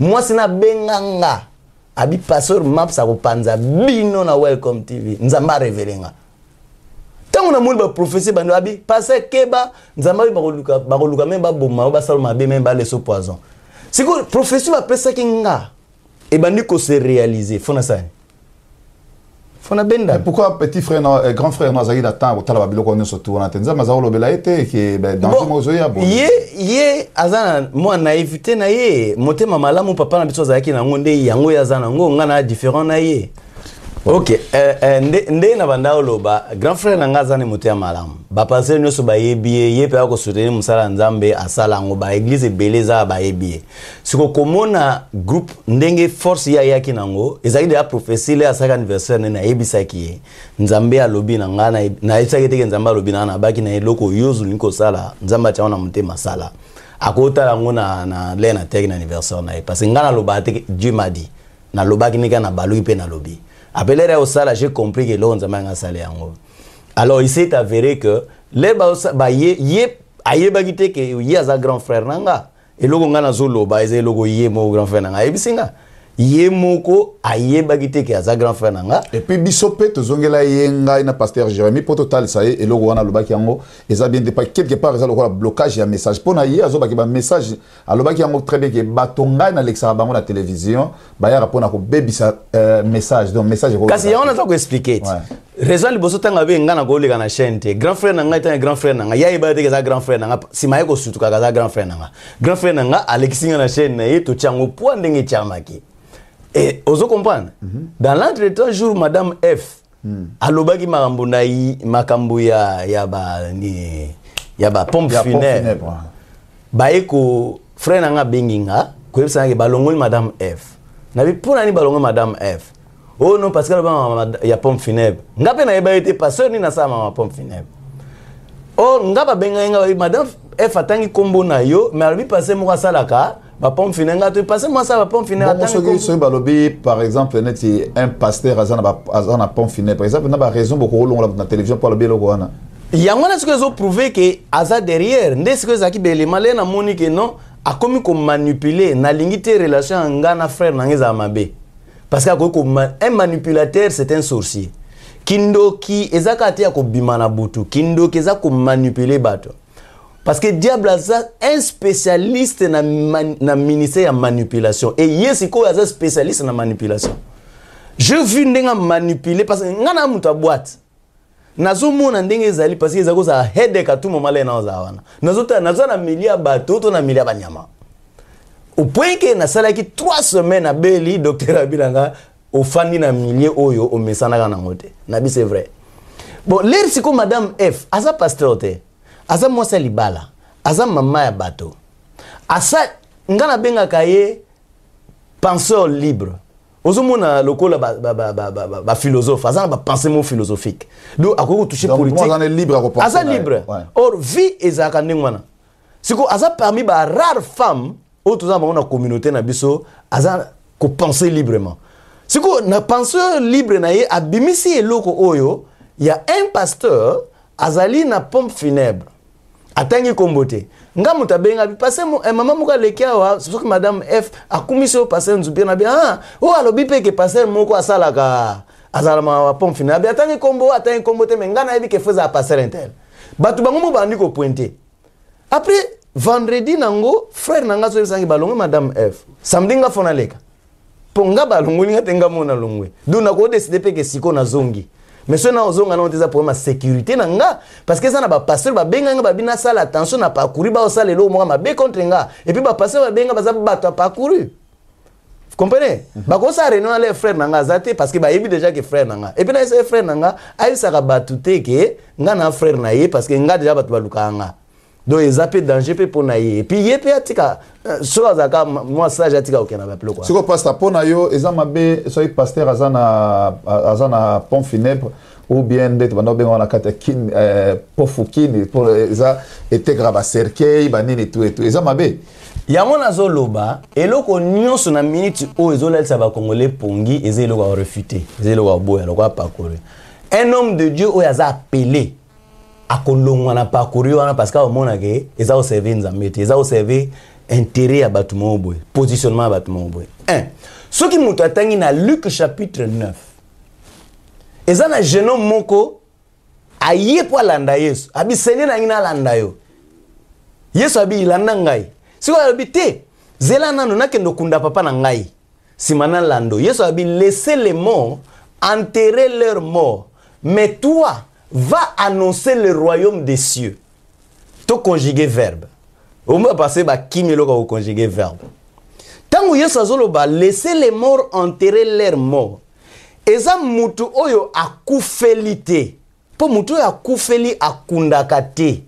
Speaker 2: Moi sina benganga abi pasteur Maps akopanza bino na Welcome TV nzamba revelenga tango na mulba prophétie bando abi pasteur Keba nzamba bakoluka même ba boma ba salma be même ba leso poison siko prophétie ba pesa kinga e bandi ko se réaliser fona ça fona benda
Speaker 1: pourquoi petit frère grand frère nous azali d'attendre tala biloko nyo surtout on attenza mazalo lobela été que dans mozo ya bon
Speaker 2: ye azana moi naïveté na ye motema malamu papa na biso azaki na ngonde yango ya zana ngo ngana différent na ye OK nde na banda oloba grand frère na ngazane motema malamu ba passer nyoso ba yebie ye pe ako soutenir musala nzambe asala ngo ba église beleza ba yebie siko komona groupe ndenge force ya yaki nango ezaki de la prophétie le asaka anniversaire na yebisa ki nzambe alobi na ngana na isaki teke nzambe alobi na baki na eloko yozu niko sala nzamba chaona motema sala akota lango na le na teke na anniversaire na parce ngana loba te Dieu m'a dit na loba kinika na balui pe na lobi appelé au sala j'ai compris que l'on nzamba nga sala yango. Alors il s'est avéré que les ba ye aye bagite que ye aza grand frère nanga et logo ngana zolo ba eze logo ye mo grand frère nanga ebisinga ye moko aye bagite que aza grand frère nanga
Speaker 1: et puis bisope to zongela yenga ina pasteur Jérémie pour total ça et logo wana lobaki yango eza bien de pas quelque part eza logo blocage ya message pona ye azobaki ba message alobaki yango très bien que batonga na lexa bango na télévision ba ya rapona ko bebisa message donc message ko
Speaker 2: kasi yona za ko expliquer raison liboso tanga be ngana ko leka na chaîne te grand frère nanga eta grand frère nanga ya iba te za grand frère nanga simaye ko sutuka za grand frère nanga alexinga na chaîne na ye to chango po ndenge chamaki. Et ozo comprendre dans l'entretien jour madame F alobaki makambo na makambo ya ba pompe funèbre ba eko frère nanga benginga ko yebisa ke balongoli madame F na bi pona ni balongoli madame F oh non parce que ya pompe funèbre ngape na yeba été pasteur ni na sama ma pompe funèbre oh ngaba benga madame F atangi kombo na yo mais albi passer mo salaka ba pompe funèbre tu passer moi ça ba pompe funèbre
Speaker 1: atangi so balobi par exemple net un pasteur azana pompe funèbre par exemple na ba raison beaucoup long na télévision pour le bielo wana
Speaker 2: Yangwana ce que ont prouvé que aza derrière ndé ce que zaki belema le na moni que non a commis comme manipuler na lingité relation ngana frère na ngeza mabe parce que un manipulateur c'est un sorcier kindoki ezaka tia ko bimana butu kindoki ezaka ko manipuler bato parce que diable aza un spécialiste na ministère ya manipulation et yesiko aza spécialiste na manipulation je vu ndenga manipuler parce que ngana muta boîte nazo mona ndenge ezali parce que ezako za headache tout moment là na zawana nazo na milia bato to na milia banyama au point que na sala ki 3 semaines à Beli docteur Abilanga au fandi na milieu oyo au mesana kana ngote na bi c'est vrai bon l'air siko madame F aza pasteur te aza mwasa libala aza mama ya bato asa ngana benga kaye penseur libre ozomona lokola ba philosophe aza ba pensement philosophique donc akoko toucher politique
Speaker 1: moi libre à repenser
Speaker 2: aza libre or vie ezaka ndengwana siko aza parmi ba rare femme autres dans la communauté na biso aza ko penser librement siko na penseur libre na ye abimisi eloko oyo ya un pasteur azali na pompe funèbre atangi kombote nga mutabenga bi passer maman muka lekiawa c'est que madame F akumisi o passer nzupia na bien o alobi pe ke passer moko asalaka azala ma pompe funèbre atangi kombote menga na yebi ke faza passer intel batu bango mo bandi ko pointer après vendredi nango frère nanga so sangi balongo madame F samedi nga fona leka ponga balongo linga tenga mona longwe donc na ko décider pe ke siko na zongi mais ce na ozonga na oteza pour ma sécurité nanga parce que ça na ba pasteur ba benga nga ba bina sala attention na parcourir ba osala lo mo ma be contre nga et puis ba pasteur ba benga ba za ba to parcourir vous comprenez ba ko sa réunion les frères nanga zate parce que ba yebi déjà que frère nanga et puis na ces frère nanga ayi saka batute ke nga na frère na ye parce que nga déjà ba to ba lukanga donc ils appellent danger pour naïe et puis yé peut atika soit zaka moi ça j'atika aucun avec le quoi
Speaker 1: ce que pasteur pona yo ezamabe soy pasteur azana pont funèbre ou bien d'être bando bengo na kata kin pofukini pour ça était grave cercueil banini tout et tout ezamabe
Speaker 2: yango nazo loba eloko nyonso na minute o ezolelisa ba congolais pongi ezelo ko refuter ezelo ko boya lo ko parcourir un homme de Dieu o yaza appelé à kolongwa na parcourir wana parce que au mona ke eza au servir nzambe eza au servir intérêt à bâtiment boy positionnement à bâtiment boy 1 ce qui muto atangi na Luc chapitre 9 eza na jeune homme moko aye po landa Yesu abi seigneur na ngina landa yo Yesu abi landa ngai siko abi te zela nano nakendo kunda papa na ngai simana lando Yesu abi laissez les morts enterrer leurs morts mais toi va annoncer le royaume des cieux. To conjuguer verbe. On va passer par qui me au conjuguer verbe. Tant que Yesu azoloba laisser les morts enterrer leurs morts. Eza mutu oyo akufelite. Po mutu oyo akufeli akundakate.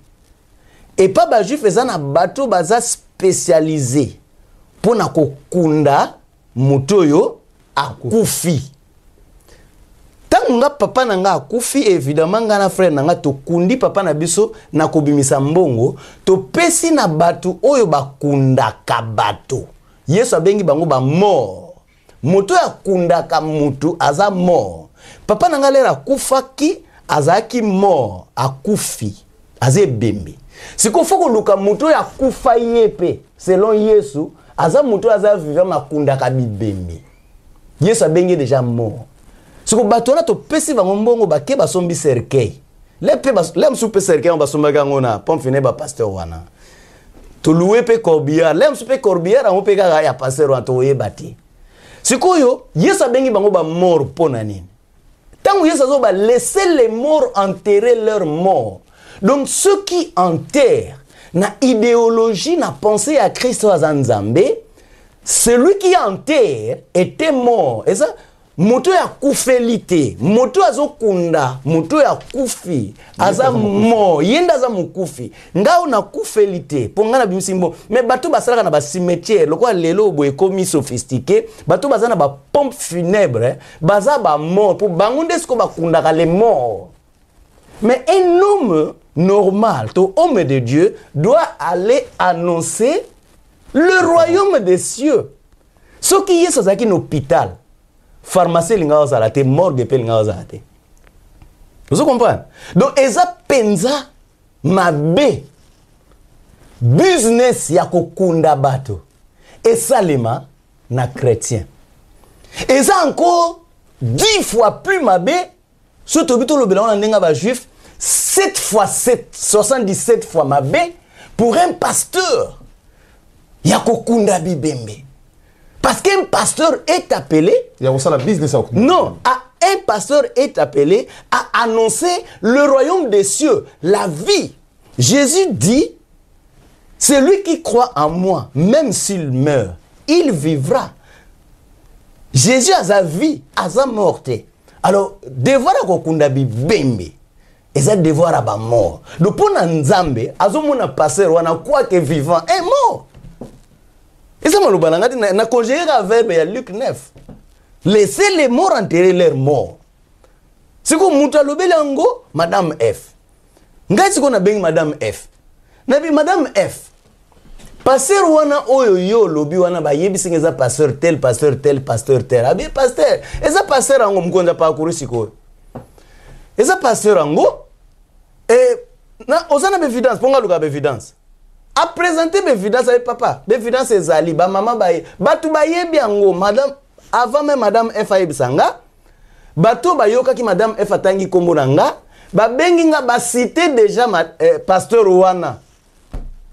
Speaker 2: Et pas ba juif eza na bato baza spécialisé. Po na kokunda mutu oyo akufi. Nga papa nanga akufi évidemment nga na frère nanga to kundi papa na biso na kobimisa mbongo to pesi na batu oyo bakundaka bato Yesu abengi bango ba mort moto ya kundaka mutu aza mort papa nanga lera kufaki azaki mort akufi aze bembe siko foko luka moto ya kufa yepe selon Yesu aza moto aza vivant makundaka bibembe Yesu abengi déjà mort. Ce que batona to pesi ba ngombongo ba ke ba sombi cercueil. Le msupe cercueil on ba somba ngona pompe funèbre ba pasteur wana. To louer pe corbillard, le msupe corbillard on pe ka ya pasteur wana to yebati. Sikoyo Yesu bengi bango ba mort pona nini. Tango Yesu zo ba laisser les morts enterrer leurs morts. Donc ceux qui enterrent na idéologie na pensée à Christ azanzambe, celui qui enterre était mort. Et ça moto ya kufelite moto azokunda moto ya kufi aza mo yenda za mukufi ngao na kufelite ponga na bimsimbo mais bato basalaka na ba cimetière lokwa lelo boye komi sophistiqué bato bazana ba pompe funèbre baza ba mort pour bangunde sko bakunda ka les morts mais un homme normal to homme de Dieu doit aller annoncer le royaume des cieux ce qui est sozaki na hôpital pharmacie linga ozala te morgue pe linga ozala te. Vous comprenez? Donc eza penza mabe business ya kokunda bato esalema na chrétien. Et ça encore 10 fois plus mabe surtout bito lo belanga ndenga ba juif 7 fois 7 77 fois mabe pour un pasteur ya kokunda bibembe. Parce qu'un pasteur est appelé
Speaker 1: il y a aussi la business
Speaker 2: non, un pasteur est appelé à annoncer le royaume des cieux, la vie. Jésus dit, celui qui croit en moi, même s'il meurt, il vivra. Jésus a sa vie, a sa morte. Alors, devoir à kokunda bibembe, et ça devoir à ba mort. Donc pour Nzambe, azomona pasteur wana quoi que vivant est mort. Et ça m'a dit, na conjugué un verbe à Luc 9. Laissez les morts enterrer leurs morts. C'est comme Moutalobelango, Madame F. Ngai si qu'on a bien Madame F. Nabi Madame F. Pasteur wana oyo yo lobi wana ba yebi singeza pasteur tel pasteur tel pasteur tel. Abi pasteur. Eza pasteur ango mkonza pa kuri siko. Eza pasteur ango na osana be évidence, ponga luka be évidence. A présenter l'évidence avec papa. L'évidence est Zali, ba maman baye. Batu baye biango, madame, avant même madame F a bisanga. Batu bayoka ki madame F atangi kombo nanga. Ba bengi nga ba cité déjà pasteur Ouana.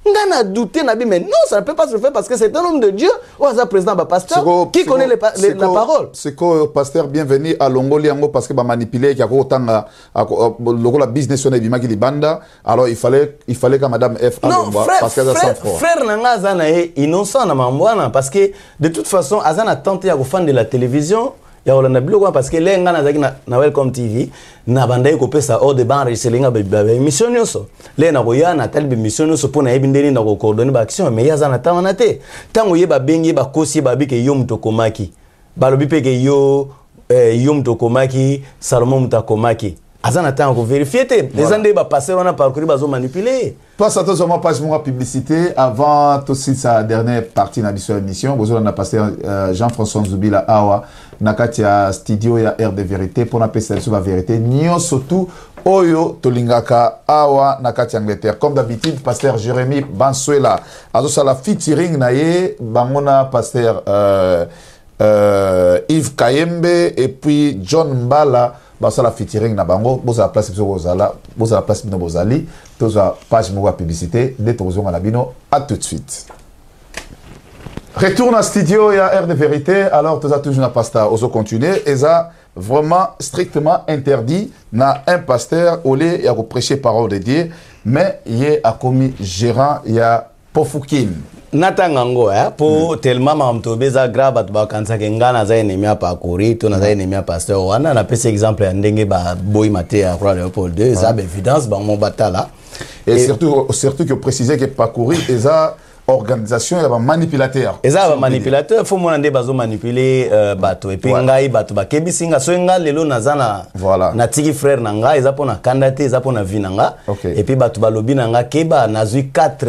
Speaker 2: Nga na douté na bi, mais non, ça ne peut pas se faire parce que c'est un homme de Dieu. Ou un président, ba pasteur, qui connaît la parole.
Speaker 1: C'est que pasteur bienvenu à Longoli Ango parce que ba manipuler qui a autant la business on est bimaki di banda. Alors il fallait que madame F
Speaker 2: non,
Speaker 1: parce qu'elle a sang fort.
Speaker 2: Frère nanga azana innocent na mambwana parce que de toute façon azana tenté à fan de la télévision. Ya olanda biloko parce que lenga na zaki na Welcome TV na bandai ko pesa all de ban reselinga be émission nyonso le na koya na tali be émission nyonso pona ebindeli na ko coordonner ba action mais yaza na tama na te tango ye ba bengi ba kosi ba bike yo mtokomaki balobi peke yo yo mtokomaki Salomon mtakomaki azana tango ko vérifier te les ande ba passer on a parcouru bazo manipuler.
Speaker 1: Passe à tous ma page mon publicité avant aussi sa dernière partie na émission vous on a passé Jean-François Zubila Awa nakatia studio ya Air de Vérité pour na pesa sur la vérité nyo surtout oyo tolingaka Awa nakatia Angleterre comme d'habitude pasteur Jérémy Bansuela azo sala featuring na ye bangona pasteur Yves Kayembe et puis John Mbala basala featuring na bango boza la place bozala boza la place bino bozali toza page mo publicité dès tozonga na bino à tout de suite. Retourne à studio, il y a Air de Vérité. Alors, tu as toujours un pasteur. Oso continuer. Et ça, vraiment strictement interdit. Na un pasteur, au lieu, il y a prêcher parole de Dieu. Mais il y a commis gérant, il y a Pofoukin.
Speaker 2: Natangango, pour tellement m'amtobe, ça grave, à toi, quand ça kenga, na za ennemi à parcourir, tu na za ennemi à pasteur. On a un exemple, ndenge ba boy maté à Roi Léopold II, ça, évidence, ba mon batala.
Speaker 1: Et surtout que préciser que parcourir, et ça, organisation, il y a un manipulateur.
Speaker 2: Et ça, un manipulateur, il faut que manipuler bateau. Et puis, ngai bateau, bakebi singa, so nga lelo nazana,
Speaker 1: voilà.
Speaker 2: Na tiki frère nanga, ils apona kandate, ils apona vie nanga. Et puis bateau balobi nanga keba, nazui 4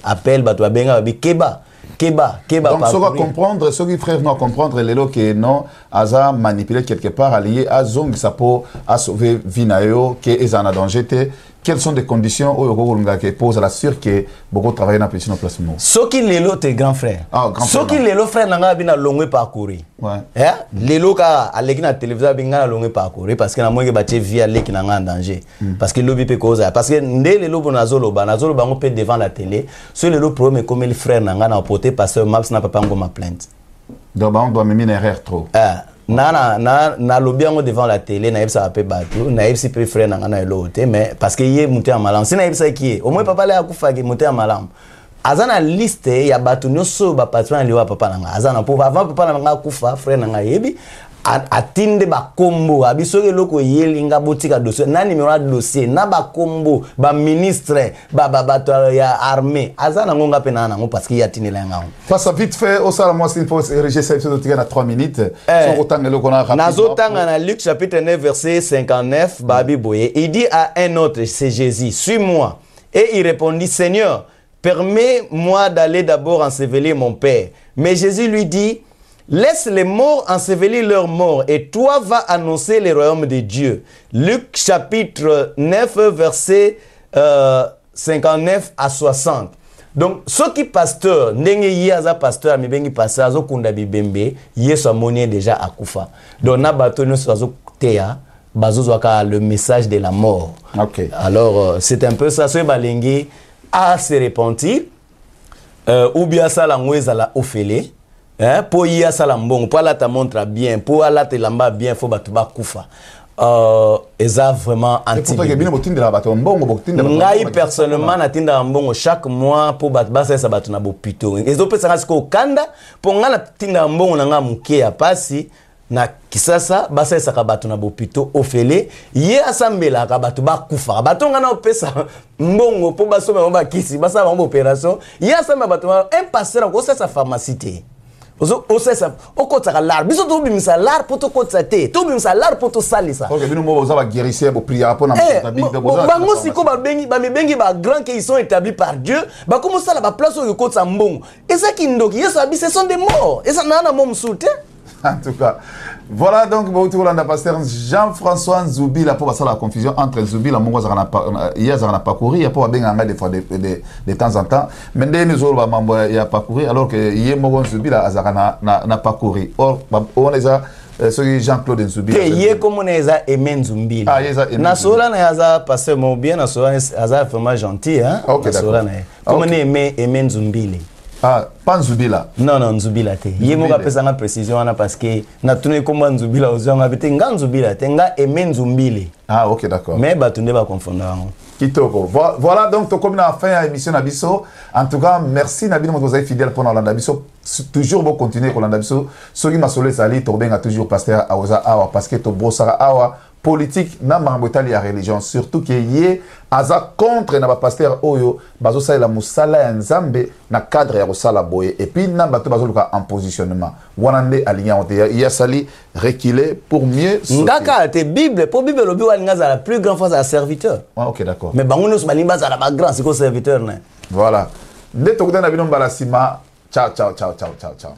Speaker 2: appels bateau babenga babi keba. Keba.
Speaker 1: Donc, ce qu'on comprendre, ce qui frère non comprendre, les lots qui non, aza manipulé quelque part, allié à zong, ça peut sauver vinayo, qui est en danger. Quelles sont les conditions où on pose la sûre que beaucoup travaillent dans le petit placement?
Speaker 2: Ce qui les lots, tes grands frères.
Speaker 1: Ah, grand frère.
Speaker 2: Ce qui les lots, frère, n'a pas longue parcourir.
Speaker 1: Ouais.
Speaker 2: Les lots, à l'équipe de la télévision, n'a pas longue parcourir parce que n'a moins que bâti via l'équipe n'a en danger. Parce que l'objet peut causer. Parce que les lots, nazolo, on peut devant la télé. Sur les lots, premier comme les frères n'a pas porté parce que Maps n'a pas ma plainte.
Speaker 1: Donc, on doit me erreur trop.
Speaker 2: Na lobby devant la télé na yebsa pe batu na yebsi pe frère na elote mais parce que yé monté en malam sina yebsa ki au moins papa la akufa ki monté en malam azana liste ya batu nyoso ba patron liwa papa nanga azana pour avant papa nanga akufa frère nanga yebi atinde ba kombo abisoke loko yelinga botika dossier na numéro de dossier na ba kombo ba ministre ba bato ya armée azana ngonga pe na parce que ya tinela nga
Speaker 1: face vite fait au sala moi c'est une pause RG section de à 3 minutes son autant que loko na rapidement
Speaker 2: nazotanga na Luc chapitre 9 verset 59 babi boye il dit à un autre c'est Jésus suis-moi et il répondit Seigneur permets-moi d'aller d'abord ensevelir mon père mais Jésus lui dit laisse les morts ensevelir leurs morts et toi vas annoncer les royaumes de Dieu. Luc chapitre 9 verset 59 à 60. Donc, ceux qui pasteur, n'engue yaza pasteur, mais bengi pasteur, azo kunda bibembe, yeso amoni déjà akufa. Donc, na bato no azo teya, bazo zwaka le message de la mort.
Speaker 1: Ok.
Speaker 2: Alors, c'est un peu ça, ce balengi a se repentir, ou bien ça la ngweza la ofele, pour y a ça la mbongo, pour la ta montre bien, pour la te lamba bien, faut batu ba kufa. Eza vraiment anti. Ngai personnellement natinda mbongo chaque mois pour batbasa sa batu na bopito. Ezo pesa ngasko kanda pour ngala tinda mbongo na nga muke ya pasi na kisasa basa sa batu na bopito ofele ye asambela ka batu ba kufa. Batu ngana opesa mbongo pour baso ba kisi basa ba opération. Ye asamba batu un pasteur ko sa pharmacie. Osesa okotaka lar biso to bimisa lar poto kotsate to bimisa lar poto salisa
Speaker 1: OK bino mo ba guérisser bo prier pour na
Speaker 2: tabique de boza bango siko ba bengi ba grand qui sont établis par Dieu ba comme ça la ba place au kotsa mbongo eza kindoki yeso abi ce sont des morts eza nana mom soute.
Speaker 1: En tout cas, voilà donc le pasteur Jean-François Nzubila pour passer la confusion entre Nzubila et Yazarana parcouru, il y a pas bien des fois de temps en temps, mais nous autres il y a parcouru alors que Yemogon Nzubila Azarana n'a parcouru. Or on les a ce Jean-Claude Nzubila.
Speaker 2: Que yé comme on les a aimé Nzubila. Ah yeza. Na sola na yaza pasteur mo bien na sola yaza vraiment gentil hein.
Speaker 1: OK d'accord.
Speaker 2: Comme on aimé Nzubila.
Speaker 1: Ah, pas Nzubila.
Speaker 2: Non, non, Nzubila te. Yé mo ka pesa nga précision na parce que na tune komba Nzubila ozanga bete nga Nzubila te nga aimé Nzumbile.
Speaker 1: Ah, OK, d'accord.
Speaker 2: Mais ba tunde ba confondre.
Speaker 1: Kitoko. Voilà donc to comme na fin à émission na biso. En tout cas, merci Nabino mo vous fidèle pour Landa biso. Toujours bon continuer ko Landa biso. Soki masole sali to benga toujours pasteur aoza awa parce que to brosara awa politique na mambotali ya religion surtout que yé aza contre na ba pasteur oyo bazo sala la musala ya nzambe na cadre ya kosala boye et puis na bato bazo luka en positionnement wanande aligné on ya sali reculer pour mieux
Speaker 2: ngaka te bible pour bible lobi walinga za la plus grande fois à serviteur.
Speaker 1: Ah, OK d'accord.
Speaker 2: Mais bango nos balimba za la ba grand c'est ko serviteur na.
Speaker 1: Voilà. Nde to kudana bino mbala sima ciao ciao ciao ciao ciao ciao.